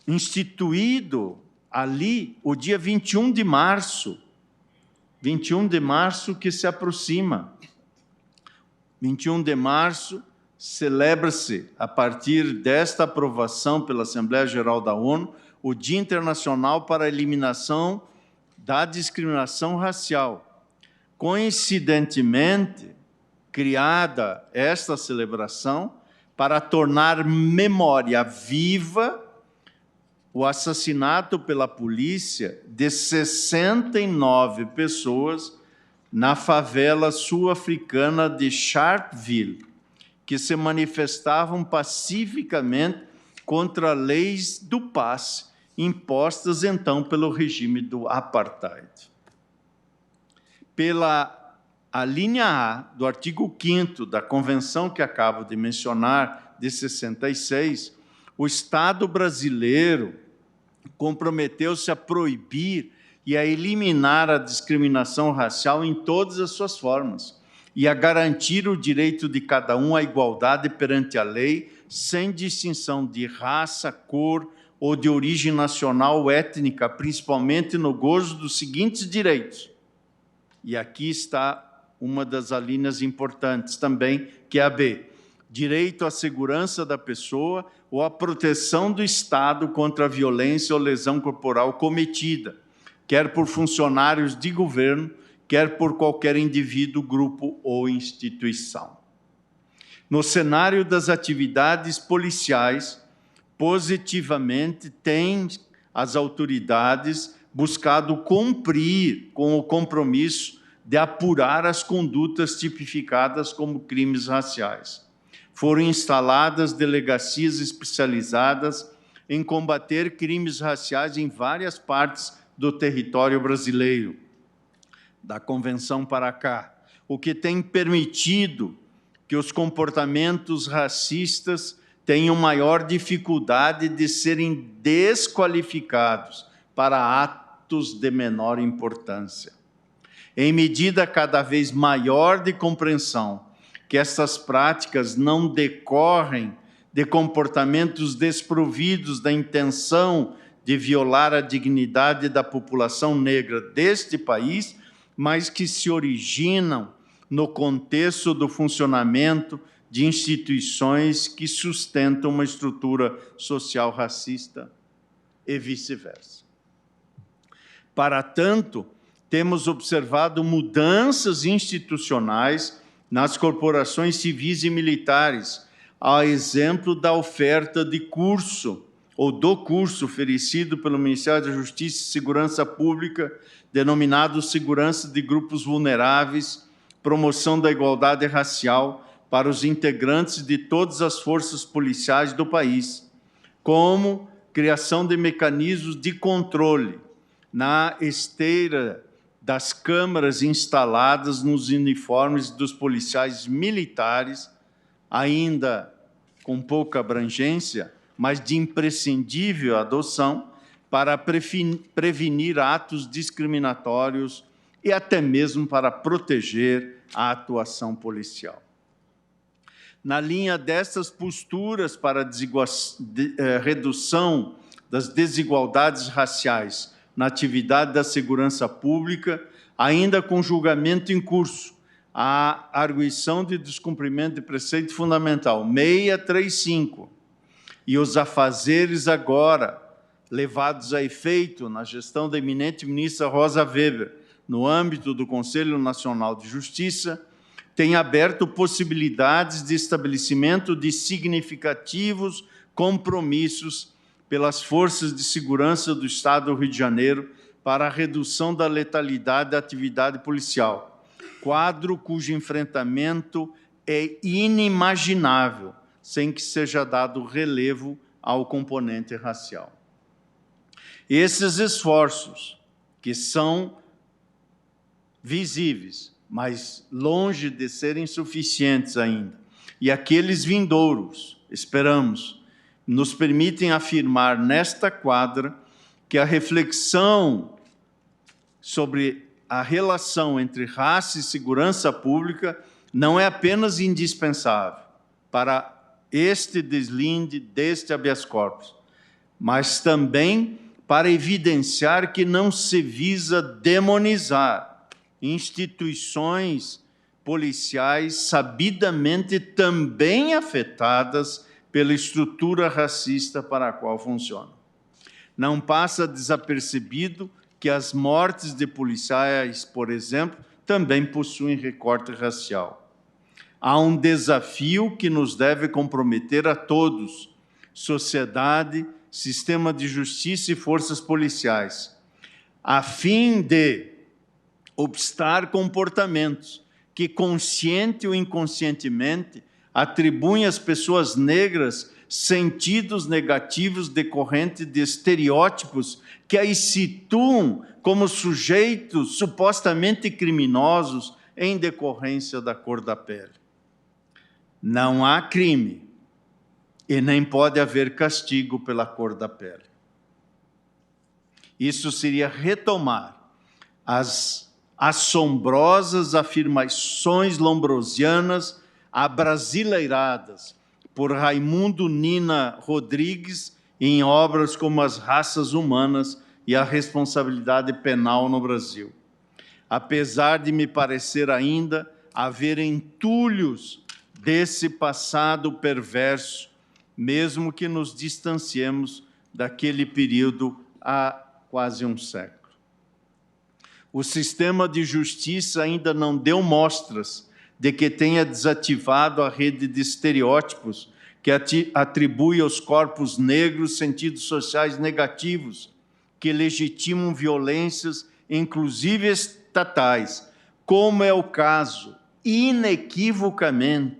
instituído ali o dia 21 de março, 21 de março que se aproxima. 21 de março celebra-se, a partir desta aprovação pela Assembleia Geral da ONU, o Dia Internacional para a Eliminação da Discriminação Racial. Coincidentemente, criada esta celebração para tornar memória viva o assassinato pela polícia de 69 pessoas na favela sul-africana de Sharpeville, que se manifestavam pacificamente contra leis do passe impostas então pelo regime do apartheid. Pela a linha A do artigo 5º da Convenção que acabo de mencionar, de 66, o Estado brasileiro comprometeu-se a proibir e a eliminar a discriminação racial em todas as suas formas e a garantir o direito de cada um à igualdade perante a lei, sem distinção de raça, cor ou de origem nacional ou étnica, principalmente no gozo dos seguintes direitos. E aqui está uma das alíneas importantes também, que é a B. Direito à segurança da pessoa ou à proteção do Estado contra a violência ou lesão corporal cometida, quer por funcionários de governo, quer por qualquer indivíduo, grupo ou instituição. No cenário das atividades policiais, positivamente têm as autoridades buscado cumprir com o compromisso de apurar as condutas tipificadas como crimes raciais. Foram instaladas delegacias especializadas em combater crimes raciais em várias partes do território brasileiro, da Convenção para cá, o que tem permitido que os comportamentos racistas tenham maior dificuldade de serem desqualificados para atos de menor importância. Em medida cada vez maior de compreensão que essas práticas não decorrem de comportamentos desprovidos da intenção de violar a dignidade da população negra deste país, mas que se originam no contexto do funcionamento de instituições que sustentam uma estrutura social racista e vice-versa. Para tanto, temos observado mudanças institucionais nas corporações civis e militares, a exemplo da oferta de curso, ou do curso oferecido pelo Ministério da Justiça e Segurança Pública, denominado Segurança de Grupos Vulneráveis, Promoção da Igualdade Racial para os integrantes de todas as forças policiais do país, como criação de mecanismos de controle na esteira das câmaras instaladas nos uniformes dos policiais militares, ainda com pouca abrangência, mas de imprescindível adoção para prevenir atos discriminatórios e até mesmo para proteger a atuação policial. Na linha dessas posturas para a redução das desigualdades raciais na atividade da segurança pública, ainda com julgamento em curso, a arguição de descumprimento de preceito fundamental 635 e os afazeres agora levados a efeito na gestão da eminente ministra Rosa Weber, no âmbito do Conselho Nacional de Justiça, tem aberto possibilidades de estabelecimento de significativos compromissos pelas forças de segurança do Estado do Rio de Janeiro para a redução da letalidade da atividade policial, quadro cujo enfrentamento é inimaginável sem que seja dado relevo ao componente racial. Esses esforços, que são visíveis, mas longe de serem suficientes ainda, e aqueles vindouros, esperamos, nos permitem afirmar nesta quadra que a reflexão sobre a relação entre raça e segurança pública não é apenas indispensável para este deslinde deste habeas corpus, mas também para evidenciar que não se visa demonizar instituições policiais sabidamente também afetadas pela estrutura racista para a qual funcionam. Não passa desapercebido que as mortes de policiais, por exemplo, também possuem recorte racial. Há um desafio que nos deve comprometer a todos, sociedade, sistema de justiça e forças policiais, a fim de obstar comportamentos que, consciente ou inconscientemente, atribuem às pessoas negras sentidos negativos decorrentes de estereótipos que as situam como sujeitos supostamente criminosos em decorrência da cor da pele. Não há crime e nem pode haver castigo pela cor da pele. Isso seria retomar as assombrosas afirmações lombrosianas abrasileiradas por Raimundo Nina Rodrigues em obras como As Raças Humanas e a Responsabilidade Penal no Brasil. Apesar de me parecer ainda haver entulhos desse passado perverso, mesmo que nos distanciemos daquele período há quase um século. O sistema de justiça ainda não deu mostras de que tenha desativado a rede de estereótipos que atribui aos corpos negros sentidos sociais negativos, que legitimam violências, inclusive estatais, como é o caso, inequivocamente,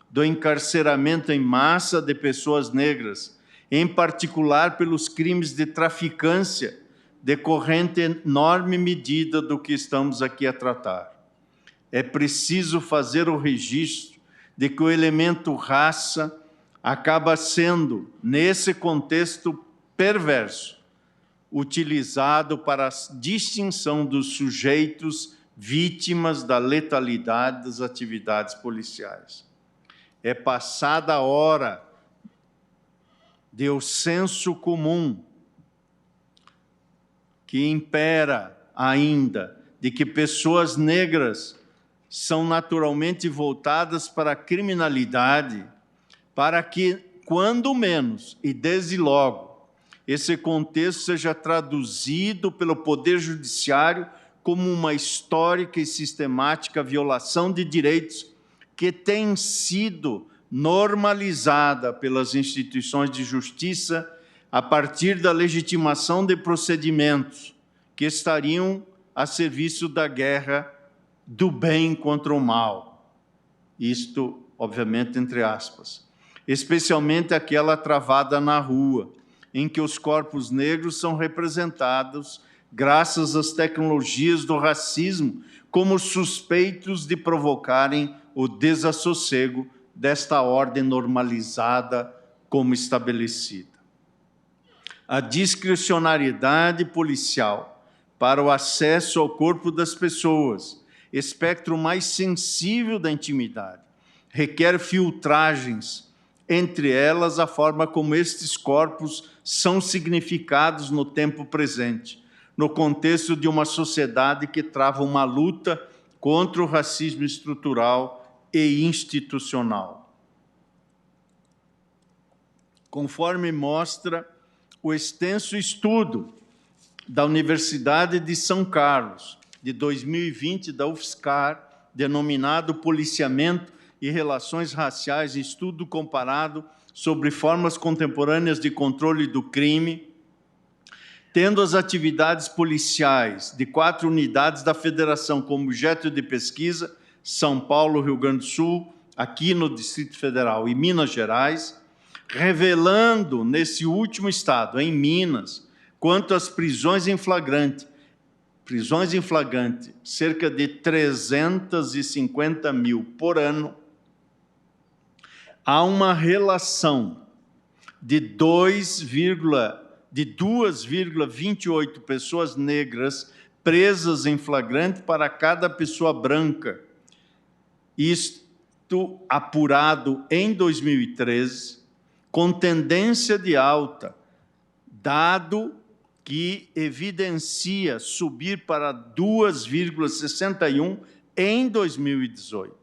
do encarceramento em massa de pessoas negras, em particular pelos crimes de traficância, decorrente em enorme medida do que estamos aqui a tratar. É preciso fazer o registro de que o elemento raça acaba sendo, nesse contexto perverso, utilizado para a distinção dos sujeitos vítimas da letalidade das atividades policiais. É passada a hora de o senso comum que impera ainda, de que pessoas negras são naturalmente voltadas para a criminalidade, para que, quando menos, e desde logo, esse contexto seja traduzido pelo Poder Judiciário como uma histórica e sistemática violação de direitos que tem sido normalizada pelas instituições de justiça a partir da legitimação de procedimentos que estariam a serviço da guerra do bem contra o mal. Isto, obviamente, entre aspas. Especialmente aquela travada na rua, em que os corpos negros são representados, graças às tecnologias do racismo, como suspeitos de provocarem o desassossego desta ordem normalizada como estabelecida. A discricionariedade policial para o acesso ao corpo das pessoas, espectro mais sensível da intimidade, requer filtragens, entre elas a forma como estes corpos são significados no tempo presente, no contexto de uma sociedade que trava uma luta contra o racismo estrutural e institucional. Conforme mostra o extenso estudo da Universidade de São Carlos, de 2020, da UFSCar, denominado Policiamento e Relações Raciais, estudo comparado sobre formas contemporâneas de controle do crime, tendo as atividades policiais de 4 unidades da Federação como objeto de pesquisa, São Paulo, Rio Grande do Sul, aqui no Distrito Federal e Minas Gerais, revelando nesse último estado, em Minas, quanto às prisões em flagrante, cerca de 350 mil por ano, há uma relação de 2,28 pessoas negras presas em flagrante para cada pessoa branca. Isto fato apurado em 2013, com tendência de alta, dado que evidencia subir para 2,61 em 2018.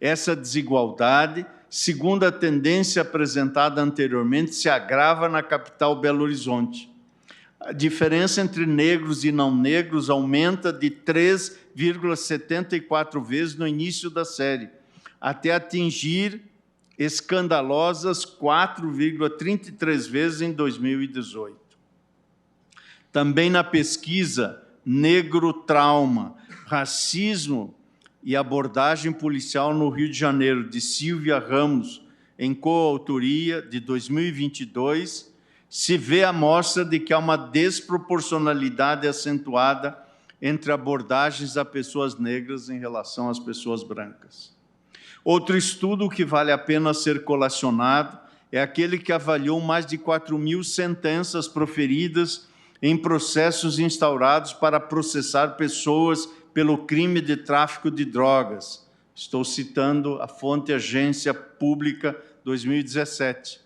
Essa desigualdade, segundo a tendência apresentada anteriormente, se agrava na capital Belo Horizonte. A diferença entre negros e não negros aumenta de 3,74 vezes no início da série, até atingir escandalosas 4,33 vezes em 2018. Também na pesquisa Negro Trauma, Racismo e Abordagem Policial no Rio de Janeiro, de Silvia Ramos, em coautoria de 2022, se vê a mostra de que há uma desproporcionalidade acentuada entre abordagens a pessoas negras em relação às pessoas brancas. Outro estudo que vale a pena ser colacionado é aquele que avaliou mais de 4.000 sentenças proferidas em processos instaurados para processar pessoas pelo crime de tráfico de drogas. Estou citando a fonte Agência Pública 2017.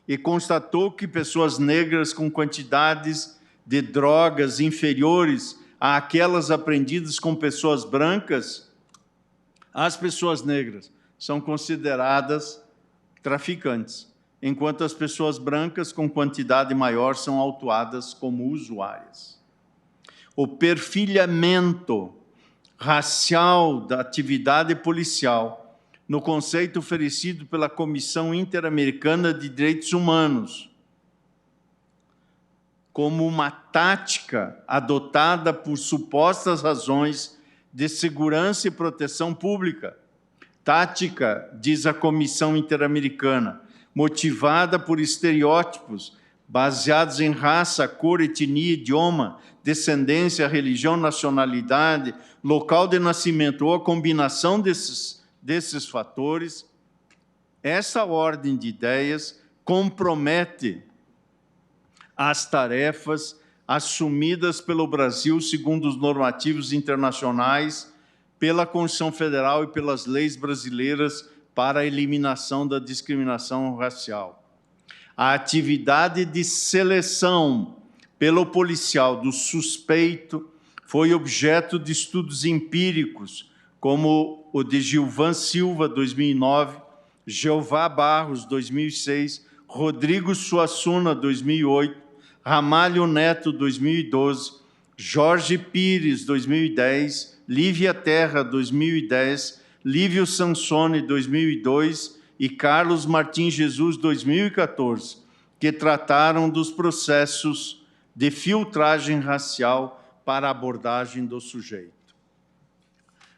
E constatou que pessoas negras com quantidades de drogas inferiores àquelas apreendidas com pessoas brancas, as pessoas negras são consideradas traficantes, enquanto as pessoas brancas com quantidade maior são autuadas como usuárias. O perfilhamento racial da atividade policial, no conceito oferecido pela Comissão Interamericana de Direitos Humanos, como uma tática adotada por supostas razões de segurança e proteção pública. Tática, diz a Comissão Interamericana, motivada por estereótipos baseados em raça, cor, etnia, idioma, descendência, religião, nacionalidade, local de nascimento ou a combinação desses fatores. Essa ordem de ideias compromete as tarefas assumidas pelo Brasil segundo os normativos internacionais, pela Constituição Federal e pelas leis brasileiras para a eliminação da discriminação racial. A atividade de seleção pelo policial do suspeito foi objeto de estudos empíricos, como o de Gilvan Silva, 2009, Jeová Barros, 2006, Rodrigo Suassuna, 2008, Ramalho Neto, 2012, Jorge Pires, 2010, Lívia Terra, 2010, Lívio Sansone, 2002 e Carlos Martins Jesus, 2014, que trataram dos processos de filtragem racial para a abordagem do sujeito.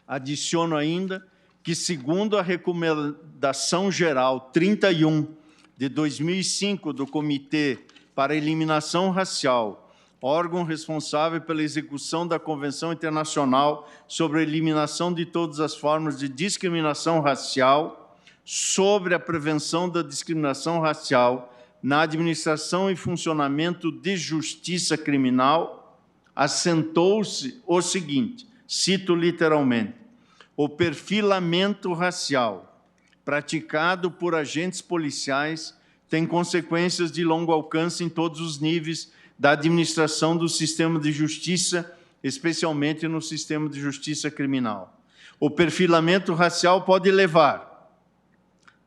Adiciono ainda que, segundo a Recomendação Geral 31 de 2005 do Comitê para a Eliminação Racial, órgão responsável pela execução da Convenção Internacional sobre a Eliminação de todas as formas de discriminação racial, sobre a prevenção da discriminação racial na administração e funcionamento de justiça criminal, assentou-se o seguinte, cito literalmente, o perfilamento racial praticado por agentes policiais tem consequências de longo alcance em todos os níveis da administração do sistema de justiça, especialmente no sistema de justiça criminal. O perfilamento racial pode levar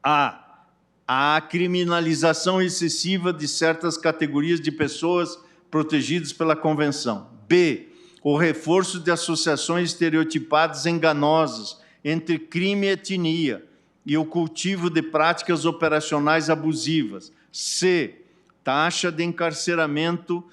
à criminalização excessiva de certas categorias de pessoas protegidas pela Convenção. B, o reforço de associações estereotipadas enganosas entre crime e etnia e o cultivo de práticas operacionais abusivas. C, taxa de encarceramento,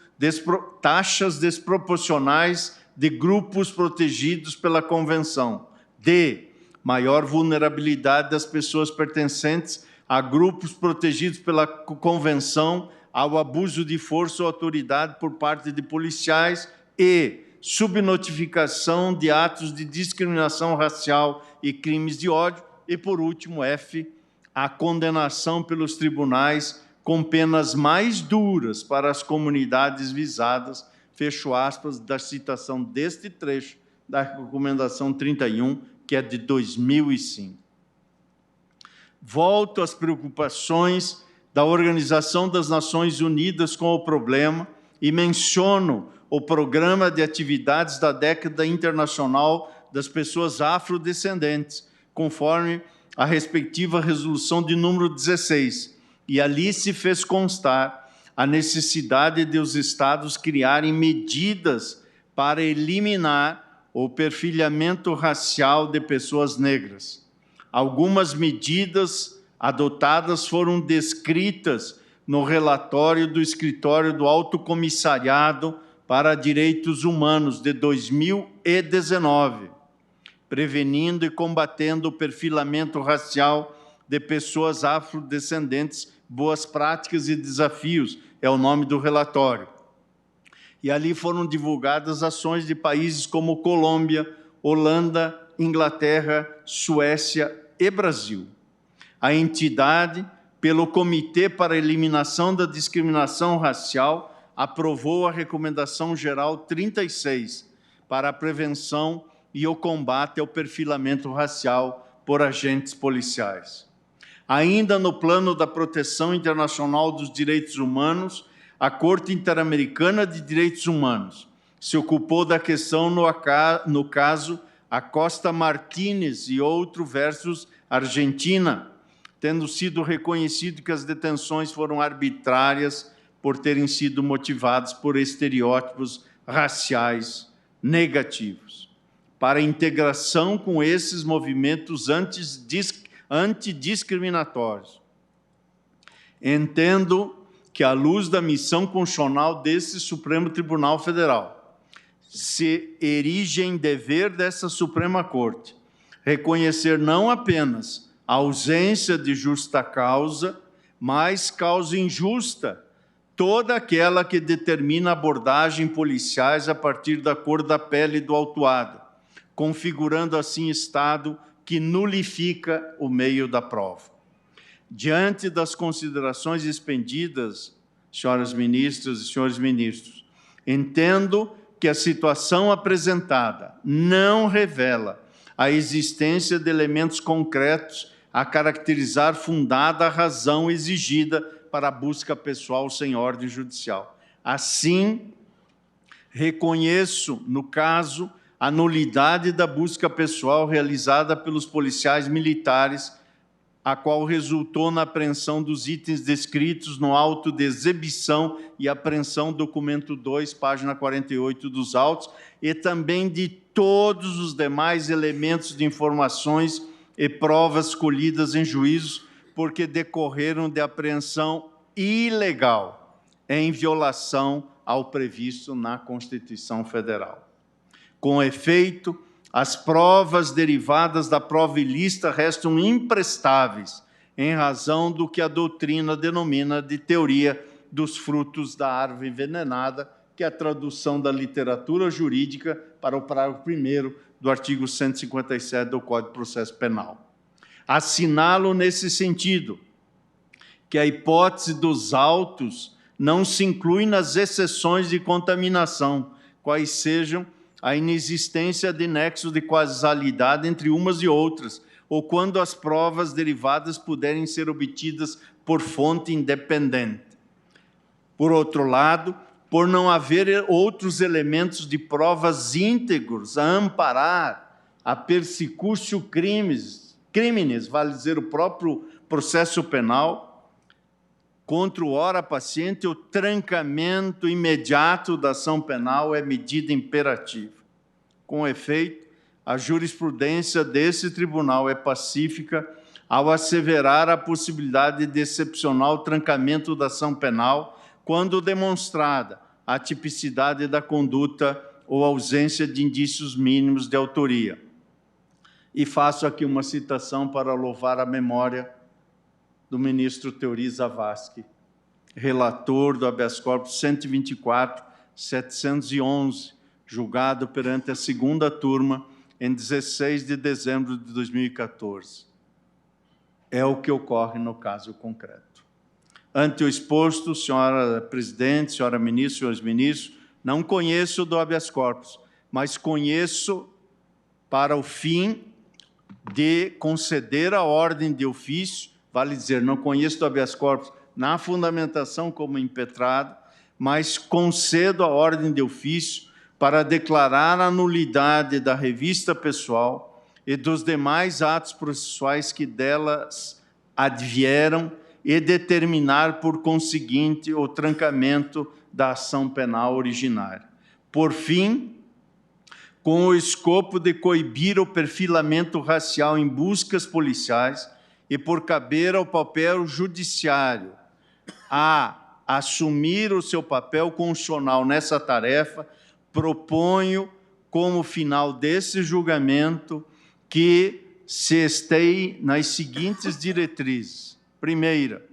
taxas desproporcionais de grupos protegidos pela Convenção. D, maior vulnerabilidade das pessoas pertencentes a grupos protegidos pela Convenção ao abuso de força ou autoridade por parte de policiais. E, subnotificação de atos de discriminação racial e crimes de ódio. E, por último, F, a condenação pelos tribunais com penas mais duras para as comunidades visadas, fecho aspas, da citação deste trecho da Recomendação 31, que é de 2005. volto às preocupações da Organização das Nações Unidas com o problema e menciono o Programa de Atividades da Década Internacional das Pessoas Afrodescendentes, conforme a respectiva resolução de número 16. E ali se fez constar a necessidade de os Estados criarem medidas para eliminar o perfilhamento racial de pessoas negras. Algumas medidas adotadas foram descritas no relatório do Escritório do Alto Comissariado para Direitos Humanos de 2019, prevenindo e combatendo o perfilamento racial de pessoas afrodescendentes, boas práticas e desafios, é o nome do relatório. E ali foram divulgadas ações de países como Colômbia, Holanda, Inglaterra, Suécia e Brasil. A entidade, pelo Comitê para a Eliminação da Discriminação Racial, aprovou a Recomendação Geral 36 para a prevenção e o combate ao perfilamento racial por agentes policiais. Ainda no plano da proteção internacional dos direitos humanos, a Corte Interamericana de Direitos Humanos se ocupou da questão no caso Acosta Martínez e outro versus Argentina, tendo sido reconhecido que as detenções foram arbitrárias por terem sido motivadas por estereótipos raciais negativos. Para a integração com esses movimentos antidiscriminatórios, entendo que, à luz da missão constitucional desse Supremo Tribunal Federal, se erige em dever dessa Suprema Corte reconhecer não apenas a ausência de justa causa, mas causa injusta, toda aquela que determina abordagem policiais a partir da cor da pele do autuado, configurando assim Estado que nulifica o meio da prova. Diante das considerações expendidas, senhoras ministras e senhores ministros, entendo que a situação apresentada não revela a existência de elementos concretos a caracterizar fundada a razão exigida para a busca pessoal sem ordem judicial. Assim, reconheço, no caso, a nulidade da busca pessoal realizada pelos policiais militares, a qual resultou na apreensão dos itens descritos no auto de exibição e apreensão, documento 2, página 48 dos autos, e também de todos os demais elementos de informações e provas colhidas em juízo, porque decorreram de apreensão ilegal, em violação ao previsto na Constituição Federal. Com efeito, as provas derivadas da prova ilícita restam imprestáveis, em razão do que a doutrina denomina de teoria dos frutos da árvore envenenada, que é a tradução da literatura jurídica para o parágrafo 1º do artigo 157 do Código de Processo Penal. Assinalo nesse sentido que a hipótese dos autos não se inclui nas exceções de contaminação, quais sejam a inexistência de nexo de causalidade entre umas e outras, ou quando as provas derivadas puderem ser obtidas por fonte independente. Por outro lado, por não haver outros elementos de provas íntegros a amparar a persecutio crimes, vale dizer, o próprio processo penal, contra o ora paciente, o trancamento imediato da ação penal é medida imperativa. Com efeito, a jurisprudência desse tribunal é pacífica ao asseverar a possibilidade de excepcional trancamento da ação penal quando demonstrada a tipicidade da conduta ou ausência de indícios mínimos de autoria. E faço aqui uma citação para louvar a memória do ministro Teori Zavascki, relator do habeas corpus 124.711, julgado perante a segunda turma em 16 de dezembro de 2014. É o que ocorre no caso concreto. Ante o exposto, senhora presidente, senhora ministra, senhores ministros, não conheço do habeas corpus, mas conheço para o fim de conceder a ordem de ofício vale dizer, não conheço do habeas corpus na fundamentação como impetrado, mas concedo a ordem de ofício para declarar a nulidade da revista pessoal e dos demais atos processuais que delas advieram e determinar, por conseguinte, o trancamento da ação penal originária. Por fim, com o escopo de coibir o perfilamento racial em buscas policiais e por caber ao papel judiciário a assumir o seu papel constitucional nessa tarefa, proponho, como final desse julgamento, que se esteie nas seguintes diretrizes. Primeira,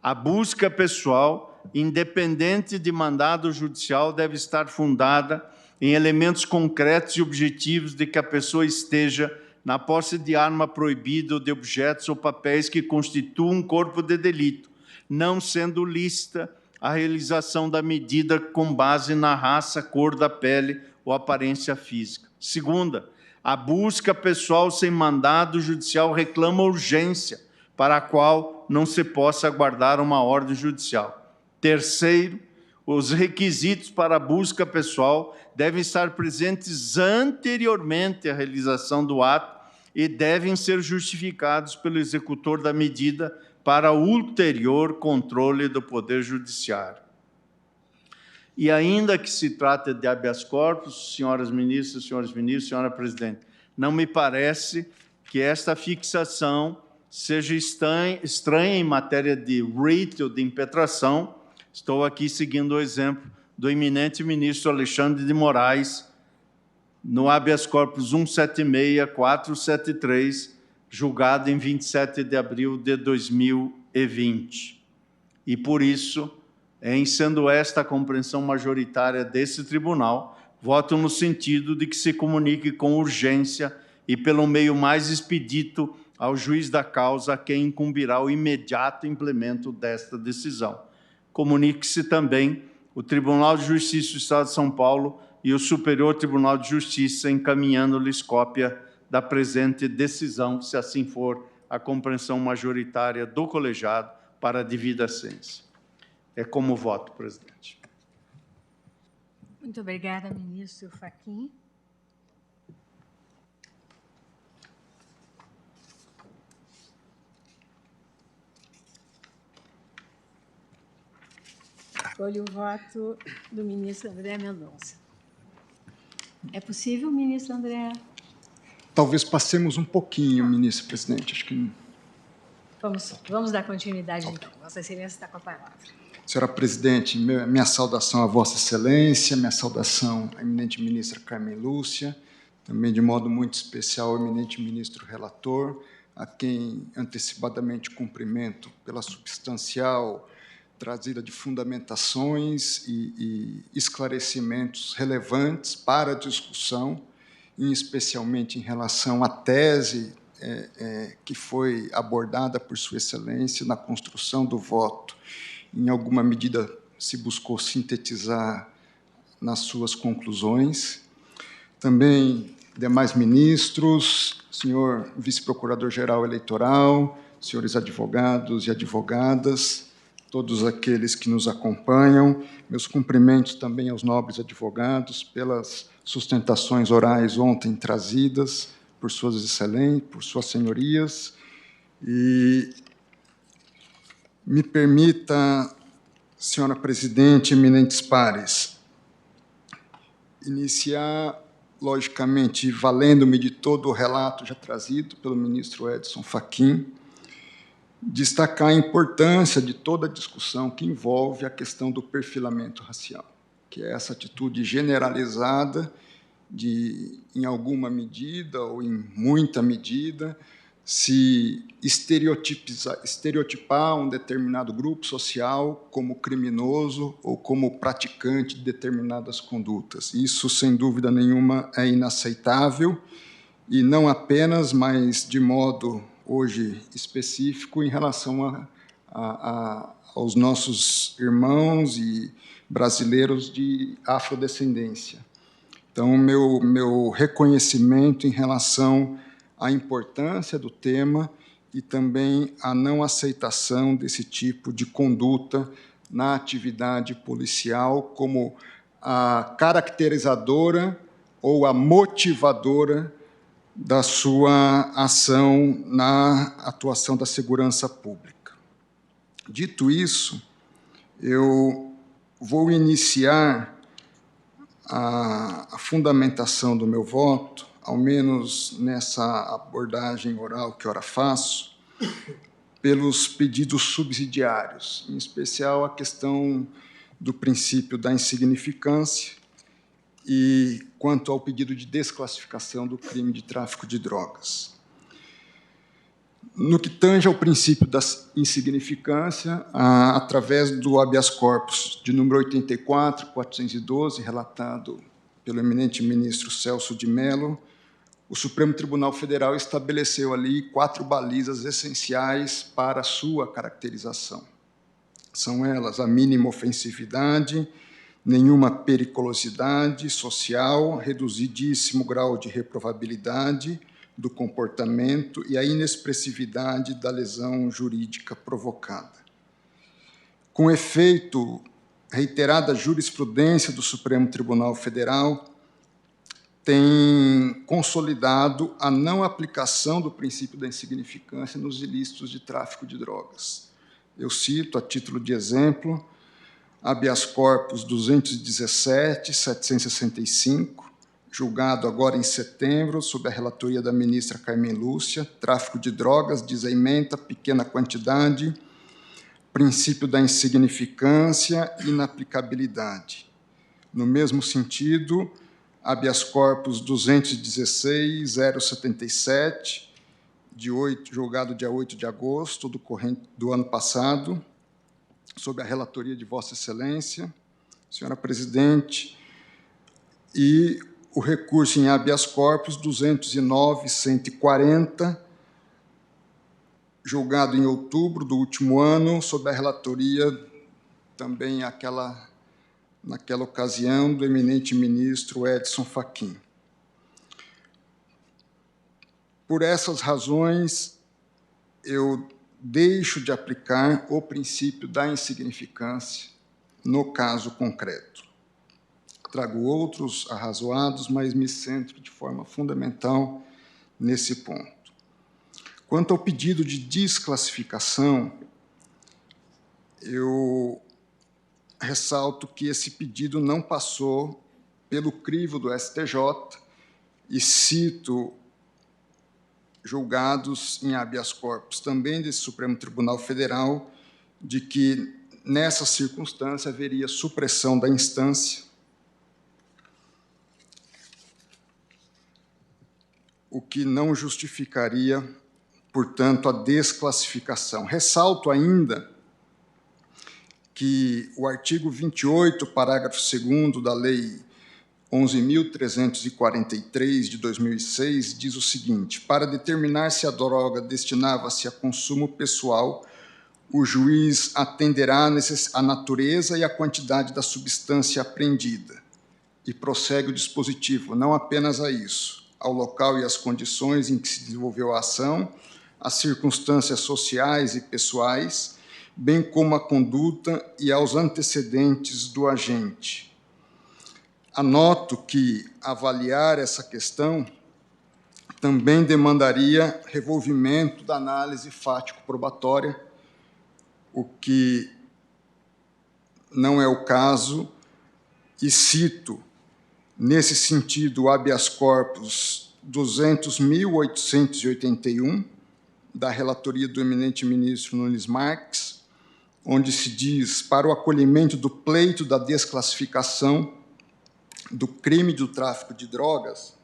a busca pessoal, independente de mandado judicial, deve estar fundada em elementos concretos e objetivos de que a pessoa esteja na posse de arma proibida ou de objetos ou papéis que constituam um corpo de delito, não sendo lícita a realização da medida com base na raça, cor da pele ou aparência física. Segunda, a busca pessoal sem mandado judicial reclama urgência, para a qual não se possa aguardar uma ordem judicial. Terceiro, os requisitos para a busca pessoal devem estar presentes anteriormente à realização do ato e devem ser justificados pelo executor da medida para ulterior controle do Poder Judiciário. E ainda que se trate de habeas corpus, senhoras ministras, senhores ministros, senhora presidente, não me parece que esta fixação seja estranha em matéria de writ ou de impetração. Estou aqui seguindo o exemplo do eminente ministro Alexandre de Moraes, no habeas corpus 176-473, julgado em 27 de abril de 2020. E, por isso, em sendo esta a compreensão majoritária desse tribunal, voto no sentido de que se comunique com urgência e pelo meio mais expedito ao juiz da causa, a quem incumbirá o imediato implemento desta decisão. Comunique-se também o Tribunal de Justiça do Estado de São Paulo e o Superior Tribunal de Justiça, encaminhando-lhes cópia da presente decisão, se assim for a compreensão majoritária do colegiado, para a devida ciência. É como voto, presidente. Muito obrigada, ministro Fachin. Escolho o voto do ministro André Mendonça. É possível, ministro André? Talvez passemos um pouquinho, ministro presidente. Acho que... Vamos dar continuidade, então. Vossa Excelência está com a palavra. Senhora presidente, minha saudação a Vossa Excelência, minha saudação à eminente ministra Carmen Lúcia, também de modo muito especial ao eminente ministro relator, a quem antecipadamente cumprimento pela substancial trazida de fundamentações e esclarecimentos relevantes para a discussão, especialmente em relação à tese que foi abordada por Sua Excelência na construção do voto. Em alguma medida, se buscou sintetizar nas suas conclusões. Também demais ministros, senhor vice-procurador-geral eleitoral, senhores advogados e advogadas, todos aqueles que nos acompanham, meus cumprimentos também aos nobres advogados pelas sustentações orais ontem trazidas por suas excelências, por suas senhorias, e me permita, senhora presidente, eminentes pares, iniciar, logicamente, valendo-me de todo o relato já trazido pelo ministro Edson Fachin, destacar a importância de toda a discussão que envolve a questão do perfilamento racial, que é essa atitude generalizada de, em alguma medida ou em muita medida, se estereotipar um determinado grupo social como criminoso ou como praticante de determinadas condutas. Isso, sem dúvida nenhuma, é inaceitável, e não apenas, mas de modo hoje específico em relação aos nossos irmãos e brasileiros de afrodescendência. Então, meu reconhecimento em relação à importância do tema e também a não aceitação desse tipo de conduta na atividade policial como a caracterizadora ou a motivadora da sua ação na atuação da segurança pública. Dito isso, eu vou iniciar a fundamentação do meu voto, ao menos nessa abordagem oral que ora faço, pelos pedidos subsidiários, em especial a questão do princípio da insignificância e quanto ao pedido de desclassificação do crime de tráfico de drogas. No que tange ao princípio da insignificância, através do habeas corpus de número 84.412, relatado pelo eminente ministro Celso de Mello, o Supremo Tribunal Federal estabeleceu ali 4 balizas essenciais para a sua caracterização. São elas a mínima ofensividade, nenhuma periculosidade social, reduzidíssimo grau de reprovabilidade do comportamento e a inexpressividade da lesão jurídica provocada. Com efeito, reiterada jurisprudência do Supremo Tribunal Federal tem consolidado a não aplicação do princípio da insignificância nos ilícitos de tráfico de drogas. Eu cito, a título de exemplo, habeas corpus 217.765, julgado agora em setembro, sob a relatoria da ministra Carmen Lúcia, tráfico de drogas, diz a ementa, pequena quantidade, princípio da insignificância e inaplicabilidade. No mesmo sentido, habeas corpus 216.077, julgado dia 8 de agosto do ano passado, sob a relatoria de Vossa Excelência, senhora presidente, e o recurso em habeas corpus 209.140, julgado em outubro do último ano, sob a relatoria também naquela ocasião do eminente ministro Edson Fachin. Por essas razões, eu deixo de aplicar o princípio da insignificância no caso concreto. Trago outros arrazoados, mas me centro de forma fundamental nesse ponto. Quanto ao pedido de desclassificação, eu ressalto que esse pedido não passou pelo crivo do STJ e cito julgados em habeas corpus também desse Supremo Tribunal Federal, de que, nessa circunstância, haveria supressão da instância, o que não justificaria, portanto, a desclassificação. Ressalto ainda que o artigo 28, parágrafo 2º da Lei 11.343, de 2006, diz o seguinte: para determinar se a droga destinava-se a consumo pessoal, o juiz atenderá à natureza e à quantidade da substância apreendida. E prossegue o dispositivo, não apenas a isso, ao local e às condições em que se desenvolveu a ação, às circunstâncias sociais e pessoais, bem como à conduta e aos antecedentes do agente. Anoto que avaliar essa questão também demandaria revolvimento da análise fático-probatória, o que não é o caso, e cito, nesse sentido, o habeas corpus 200.881, da relatoria do eminente ministro Nunes Marques, onde se diz, para o acolhimento do pleito da desclassificação do crime do tráfico de drogas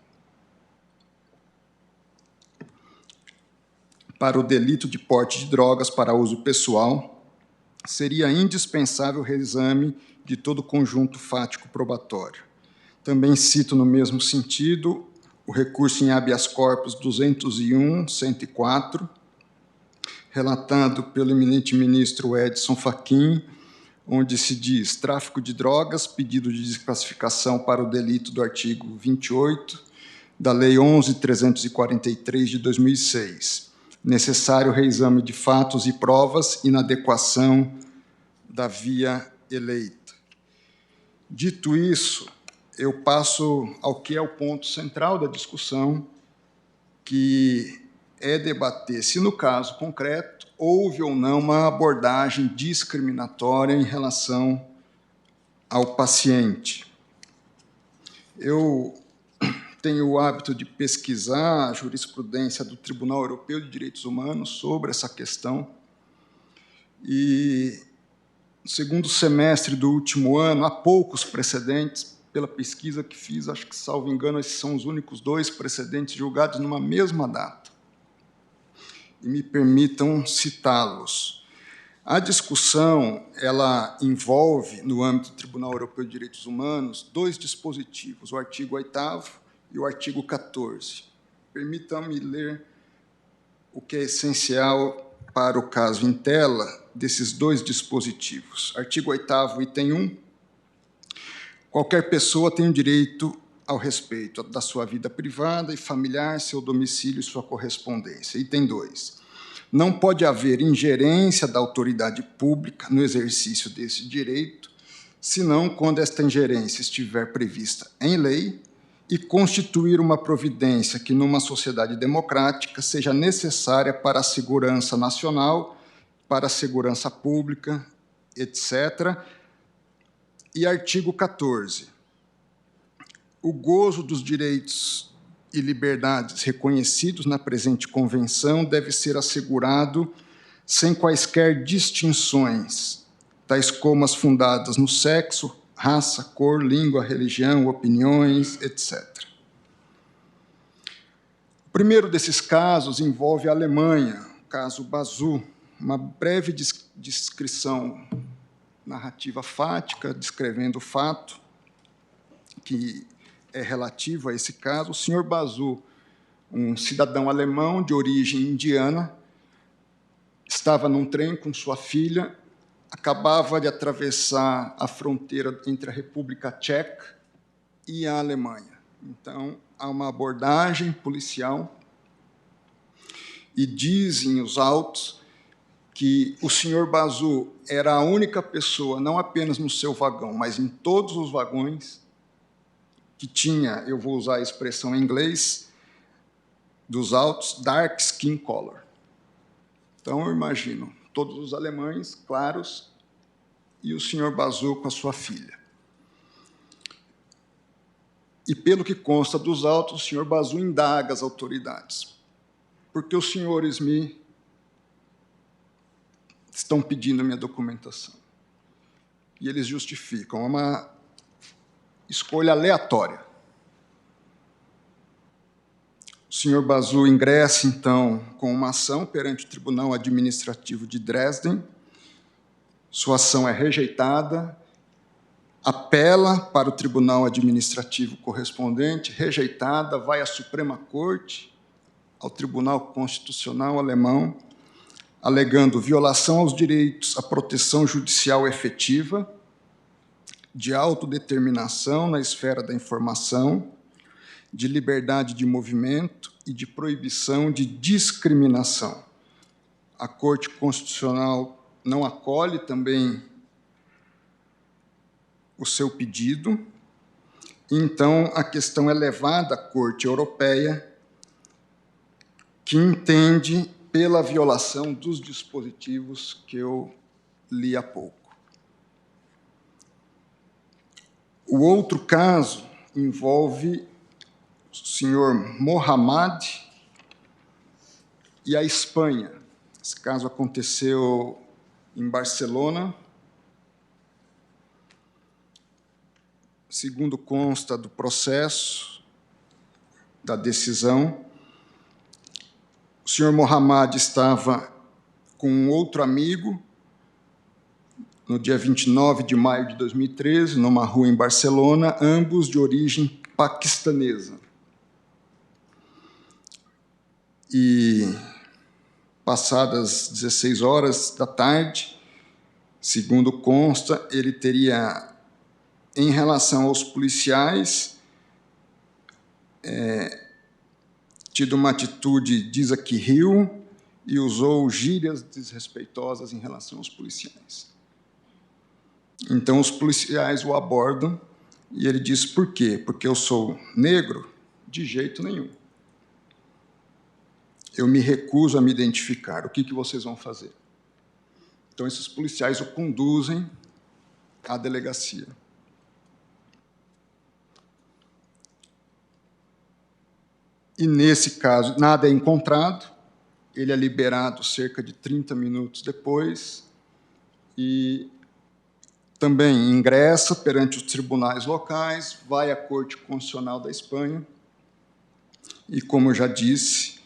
para o delito de porte de drogas para uso pessoal, seria indispensável o reexame de todo o conjunto fático probatório. Também cito no mesmo sentido o recurso em habeas corpus 201.104, relatado pelo eminente ministro Edson Fachin, onde se diz tráfico de drogas, pedido de desclassificação para o delito do artigo 28 da Lei 11.343, de 2006. necessário reexame de fatos e provas, inadequação da via eleita. Dito isso, eu passo ao que é o ponto central da discussão, que é debater se, no caso concreto, houve ou não uma abordagem discriminatória em relação ao paciente. Eu tenho o hábito de pesquisar a jurisprudência do Tribunal Europeu de Direitos Humanos sobre essa questão, e no segundo semestre do último ano, há poucos precedentes, pela pesquisa que fiz, acho que, salvo engano, esses são os únicos 2 precedentes julgados numa mesma data. E me permitam citá-los. A discussão, ela envolve, no âmbito do Tribunal Europeu de Direitos Humanos, 2 dispositivos, o artigo 8º e o artigo 14. Permitam-me ler o que é essencial para o caso em tela desses 2 dispositivos. Artigo 8º, item 1. Qualquer pessoa tem o direito ao respeito da sua vida privada e familiar, seu domicílio e sua correspondência. Item 2. Não pode haver ingerência da autoridade pública no exercício desse direito, senão quando esta ingerência estiver prevista em lei e constituir uma providência que, numa sociedade democrática, seja necessária para a segurança nacional, para a segurança pública, etc., E artigo 14. O gozo dos direitos e liberdades reconhecidos na presente convenção deve ser assegurado sem quaisquer distinções, tais como as fundadas no sexo, raça, cor, língua, religião, opiniões, etc. O primeiro desses casos envolve a Alemanha, o caso Bazu, uma breve descrição narrativa fática, descrevendo o fato que é relativo a esse caso. O senhor Bazu, um cidadão alemão de origem indiana, estava num trem com sua filha, acabava de atravessar a fronteira entre a República Tcheca e a Alemanha. Então, há uma abordagem policial e dizem os autos que o senhor Bazu era a única pessoa, não apenas no seu vagão, mas em todos os vagões, que tinha, eu vou usar a expressão em inglês, dos autos, dark skin color. Então, eu imagino todos os alemães claros e o senhor Bazu com a sua filha. E, pelo que consta dos autos, o senhor Bazu indaga as autoridades. Porque os senhores estão pedindo a minha documentação. E eles justificam. É uma escolha aleatória. O senhor Bazu ingressa, então, com uma ação perante o Tribunal Administrativo de Dresden. Sua ação é rejeitada, apela para o Tribunal Administrativo correspondente, rejeitada, vai à Suprema Corte, ao Tribunal Constitucional alemão, alegando violação aos direitos à proteção judicial efetiva, de autodeterminação na esfera da informação, de liberdade de movimento e de proibição de discriminação. A Corte Constitucional não acolhe também o seu pedido, então a questão é levada à Corte Europeia, que entende pela violação dos dispositivos que eu li há pouco. O outro caso envolve o senhor Mohamed e a Espanha. Esse caso aconteceu em Barcelona. Segundo consta do processo, da decisão, o senhor Mohamed estava com um outro amigo no dia 29 de maio de 2013, numa rua em Barcelona, ambos de origem paquistanesa. E, passadas 16 horas da tarde, segundo consta, ele teria, em relação aos policiais, tido uma atitude, diz aqui, rio, e usou gírias desrespeitosas em relação aos policiais. Então, os policiais o abordam e ele diz: por quê? Porque eu sou negro? De jeito nenhum. Eu me recuso a me identificar. O que vocês vão fazer? Então, esses policiais o conduzem à delegacia. E, nesse caso, nada é encontrado. Ele é liberado cerca de 30 minutos depois e também ingressa perante os tribunais locais, vai à Corte Constitucional da Espanha e, como eu já disse,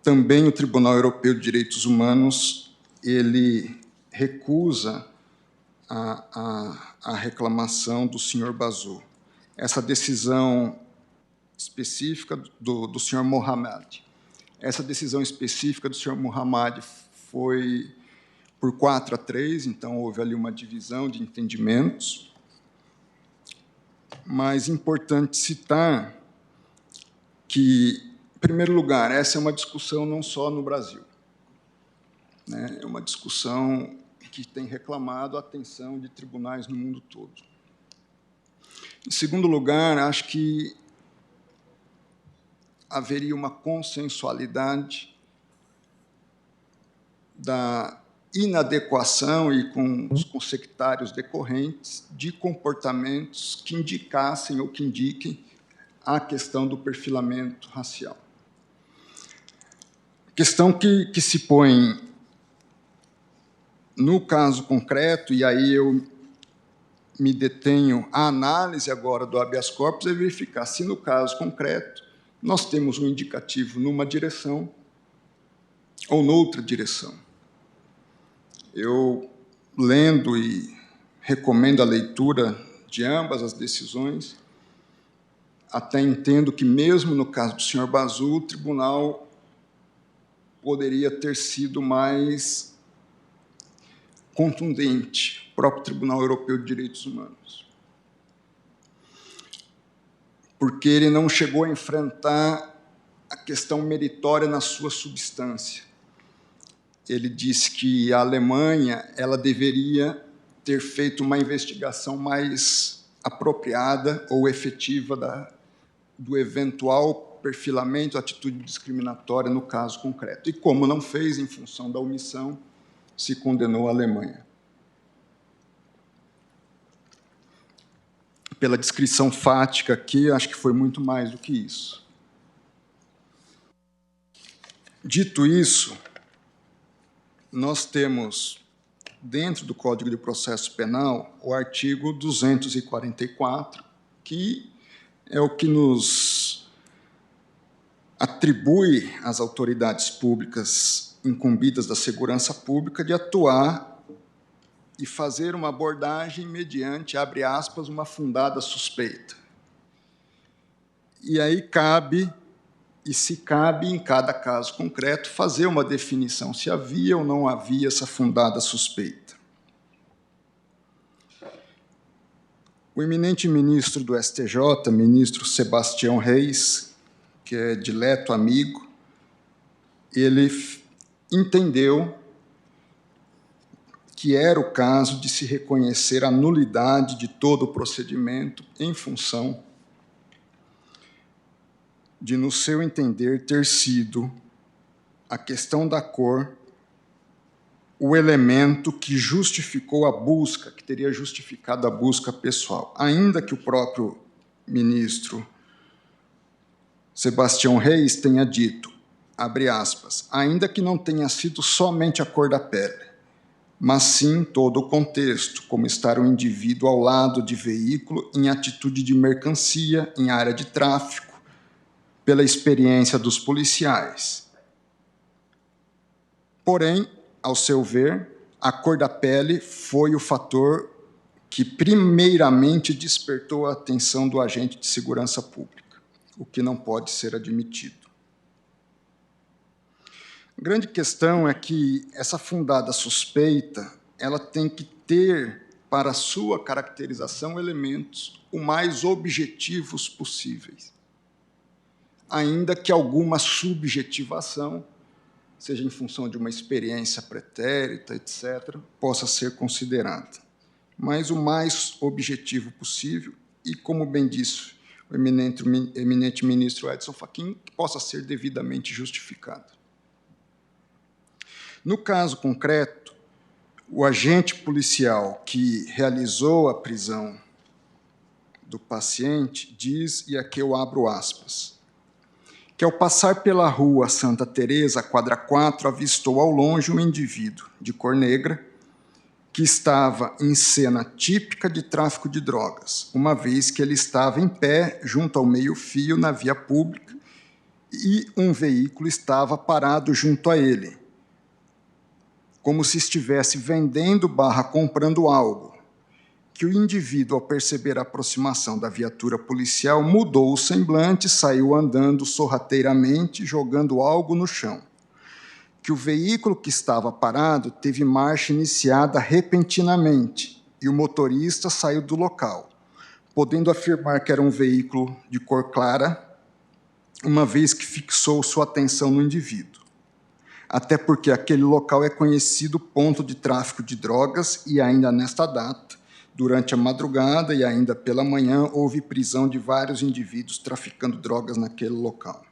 também o Tribunal Europeu de Direitos Humanos ele recusa a reclamação do senhor Bazou. Essa decisão específica do senhor Mohamed. Essa decisão específica do senhor Mohamed foi por 4-3, então houve ali uma divisão de entendimentos. Mas é importante citar que, em primeiro lugar, essa é uma discussão não só no Brasil, né? É uma discussão que tem reclamado a atenção de tribunais no mundo todo. Em segundo lugar, acho que haveria uma consensualidade da inadequação e com os consectários decorrentes de comportamentos que indicassem ou que indiquem a questão do perfilamento racial. Questão que se põe no caso concreto, e aí eu me detenho à análise agora do habeas corpus, é verificar se, no caso concreto, nós temos um indicativo numa direção ou noutra direção. Eu, lendo e recomendo a leitura de ambas as decisões, até entendo que, mesmo no caso do senhor Bazou, o tribunal poderia ter sido mais contundente, o próprio Tribunal Europeu de Direitos Humanos, porque ele não chegou a enfrentar a questão meritória na sua substância. Ele disse que a Alemanha ela deveria ter feito uma investigação mais apropriada ou efetiva do eventual perfilamento, atitude discriminatória no caso concreto. E como não fez, em função da omissão, se condenou a Alemanha. Pela descrição fática aqui, acho que foi muito mais do que isso. Dito isso, nós temos, dentro do Código de Processo Penal, o artigo 244, que é o que nos atribui às autoridades públicas incumbidas da segurança pública de atuar e fazer uma abordagem mediante, abre aspas, uma fundada suspeita. E aí cabe, e se cabe, em cada caso concreto, fazer uma definição se havia ou não havia essa fundada suspeita. O eminente ministro do STJ, ministro Sebastião Reis, que é dileto amigo, ele entendeu que era o caso de se reconhecer a nulidade de todo o procedimento em função de, no seu entender, ter sido a questão da cor o elemento que justificou a busca, que teria justificado a busca pessoal, ainda que o próprio ministro Sebastião Reis tenha dito, abre aspas, ainda que não tenha sido somente a cor da pele, mas sim todo o contexto, como estar o indivíduo ao lado de veículo em atitude de mercancia, em área de tráfico, pela experiência dos policiais. Porém, ao seu ver, a cor da pele foi o fator que primeiramente despertou a atenção do agente de segurança pública, o que não pode ser admitido. A grande questão é que essa fundada suspeita ela tem que ter, para sua caracterização, elementos o mais objetivos possíveis, ainda que alguma subjetivação seja em função de uma experiência pretérita, etc., possa ser considerada. Mas o mais objetivo possível e, como bem disse o eminente ministro Edson Fachin, que possa ser devidamente justificado. No caso concreto, o agente policial que realizou a prisão do paciente diz, e aqui eu abro aspas, que ao passar pela rua Santa Teresa, quadra 4, avistou ao longe um indivíduo de cor negra que estava em cena típica de tráfico de drogas, uma vez que ele estava em pé junto ao meio-fio na via pública e um veículo estava parado junto a ele, como se estivesse vendendo / comprando algo, que o indivíduo, ao perceber a aproximação da viatura policial, mudou o semblante, saiu andando sorrateiramente, jogando algo no chão. Que o veículo que estava parado teve marcha iniciada repentinamente e o motorista saiu do local, podendo afirmar que era um veículo de cor clara, uma vez que fixou sua atenção no indivíduo. Até porque aquele local é conhecido ponto de tráfico de drogas e ainda nesta data, durante a madrugada e ainda pela manhã, houve prisão de vários indivíduos traficando drogas naquele local.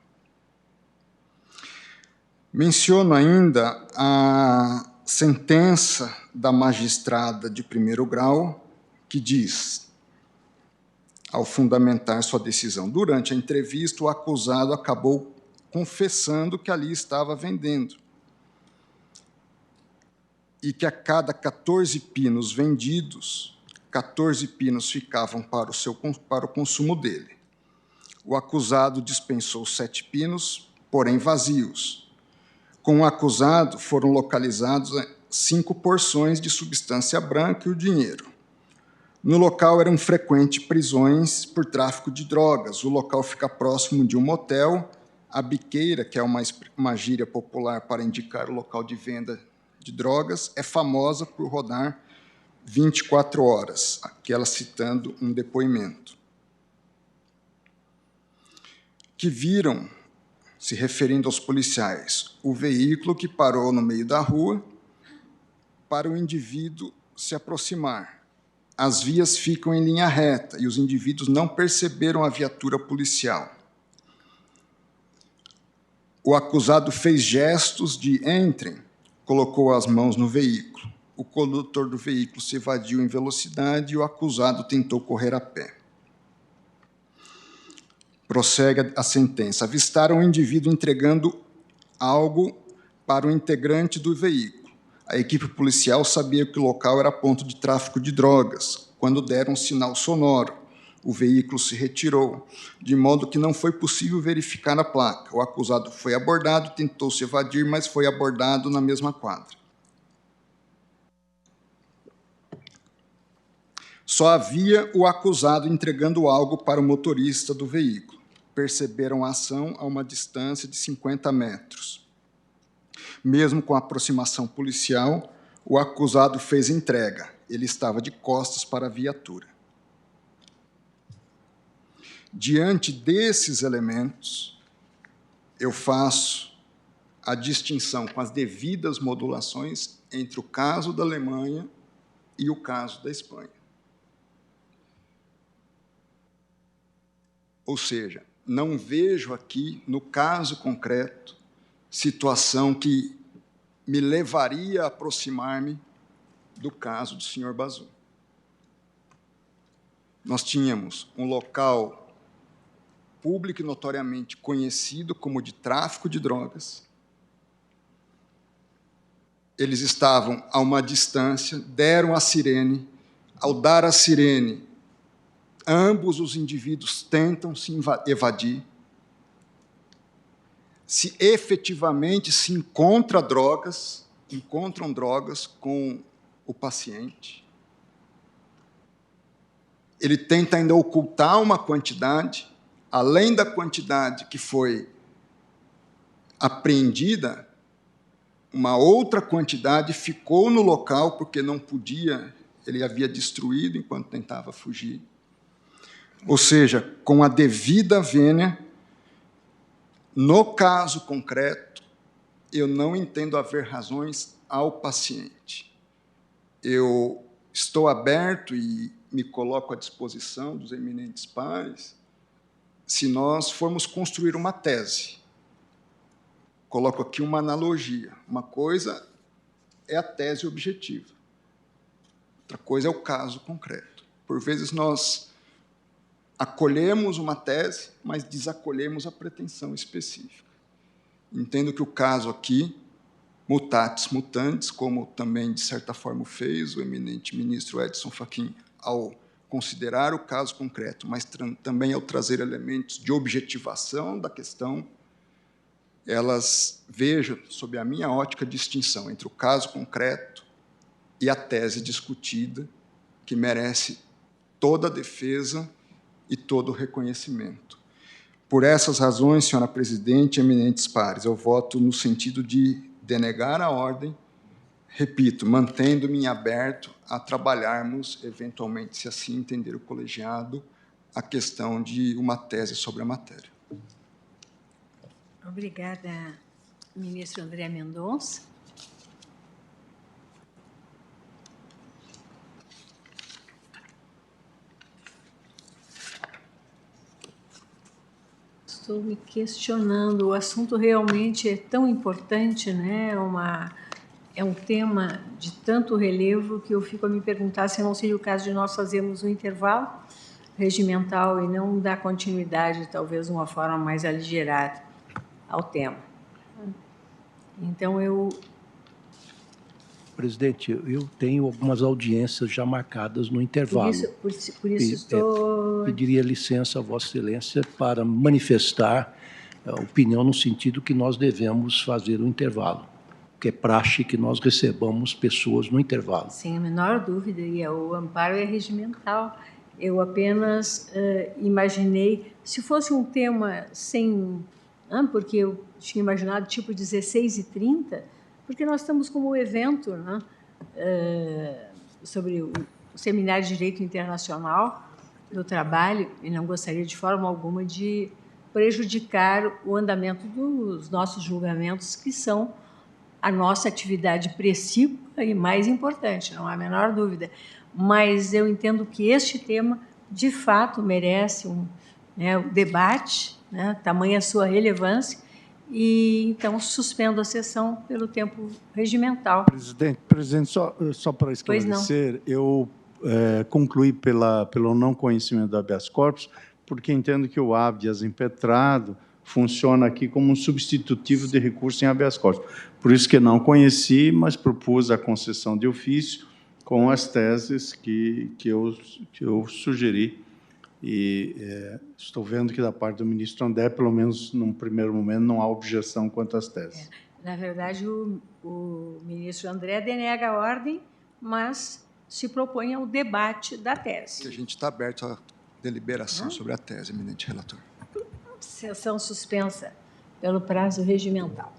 Menciono ainda a sentença da magistrada de primeiro grau, que diz, ao fundamentar sua decisão, durante a entrevista, o acusado acabou confessando que ali estava vendendo e que a cada 14 pinos vendidos, 14 pinos ficavam para o consumo dele. O acusado dispensou 7 pinos, porém vazios. Com o acusado foram localizados 5 porções de substância branca e o dinheiro. No local eram frequentes prisões por tráfico de drogas. O local fica próximo de um motel. A biqueira, que é uma gíria popular para indicar o local de venda de drogas, é famosa por rodar 24 horas, aquela citando um depoimento. Que viram, se referindo aos policiais, o veículo que parou no meio da rua para o indivíduo se aproximar. As vias ficam em linha reta e os indivíduos não perceberam a viatura policial. O acusado fez gestos de entrem, colocou as mãos no veículo. O condutor do veículo se evadiu em velocidade e o acusado tentou correr a pé. Prossegue a sentença. Avistaram o indivíduo entregando algo para o integrante do veículo. A equipe policial sabia que o local era ponto de tráfico de drogas. Quando deram um sinal sonoro, o veículo se retirou, de modo que não foi possível verificar a placa. O acusado foi abordado, tentou se evadir, mas foi abordado na mesma quadra. Só havia o acusado entregando algo para o motorista do veículo. Perceberam a ação a uma distância de 50 metros. Mesmo com a aproximação policial, o acusado fez entrega. Ele estava de costas para a viatura. Diante desses elementos, eu faço a distinção com as devidas modulações entre o caso da Alemanha e o caso da Espanha. Ou seja, não vejo aqui, no caso concreto, situação que me levaria a aproximar-me do caso do senhor Bazu. Nós tínhamos um local público e notoriamente conhecido como de tráfico de drogas. Eles estavam a uma distância, deram a sirene. Ao dar a sirene, ambos os indivíduos tentam se evadir. Se efetivamente se encontram drogas com o paciente. Ele tenta ainda ocultar uma quantidade, além da quantidade que foi apreendida, uma outra quantidade ficou no local porque não podia, ele havia destruído enquanto tentava fugir. Ou seja, com a devida vênia, no caso concreto, eu não entendo haver razões ao paciente. Eu estou aberto e me coloco à disposição dos eminentes pares se nós formos construir uma tese. Coloco aqui uma analogia. Uma coisa é a tese objetiva. Outra coisa é o caso concreto. Por vezes, nós acolhemos uma tese, mas desacolhemos a pretensão específica. Entendo que o caso aqui, mutatis mutandis, como também, de certa forma, fez o eminente ministro Edson Fachin, ao considerar o caso concreto, mas também ao trazer elementos de objetivação da questão, elas vejam, sob a minha ótica, distinção entre o caso concreto e a tese discutida, que merece toda a defesa e todo o reconhecimento. Por essas razões, senhora presidente, eminentes pares, eu voto no sentido de denegar a ordem, repito, mantendo-me aberto a trabalharmos, eventualmente, se assim entender o colegiado, a questão de uma tese sobre a matéria. Obrigada, ministro André Mendonça. Estou me questionando, o assunto realmente é tão importante, né? É um tema de tanto relevo que eu fico a me perguntar se não seria o caso de nós fazermos um intervalo regimental e não dar continuidade, talvez, de uma forma mais aligerada ao tema. Então, Presidente, eu tenho algumas audiências já marcadas no intervalo. Por isso estou... Pediria licença a Vossa Excelência para manifestar a opinião no sentido que nós devemos fazer o intervalo, que é praxe que nós recebamos pessoas no intervalo. Sem a menor dúvida, e o amparo é regimental. Eu apenas imaginei, se fosse um tema sem... porque eu tinha imaginado tipo 16h30, porque nós estamos como evento, né, sobre o Seminário de Direito Internacional do Trabalho, e não gostaria de forma alguma de prejudicar o andamento dos nossos julgamentos, que são a nossa atividade precípua e mais importante, não há a menor dúvida. Mas eu entendo que este tema, de fato, merece um debate, né, tamanha a sua relevância, e, então, suspendo a sessão pelo tempo regimental. Presidente, só para esclarecer, eu concluí pelo não conhecimento do habeas corpus, porque entendo que o habeas impetrado funciona aqui como um substitutivo de recurso em habeas corpus. Por isso que não conheci, mas propus a concessão de ofício com as teses que eu sugeri. E estou vendo que, da parte do ministro André, pelo menos num primeiro momento, não há objeção quanto às teses. Na verdade, o ministro André denega a ordem, mas se propõe ao debate da tese. A gente está aberto à deliberação sobre a tese, eminente relator. Sessão suspensa pelo prazo regimental.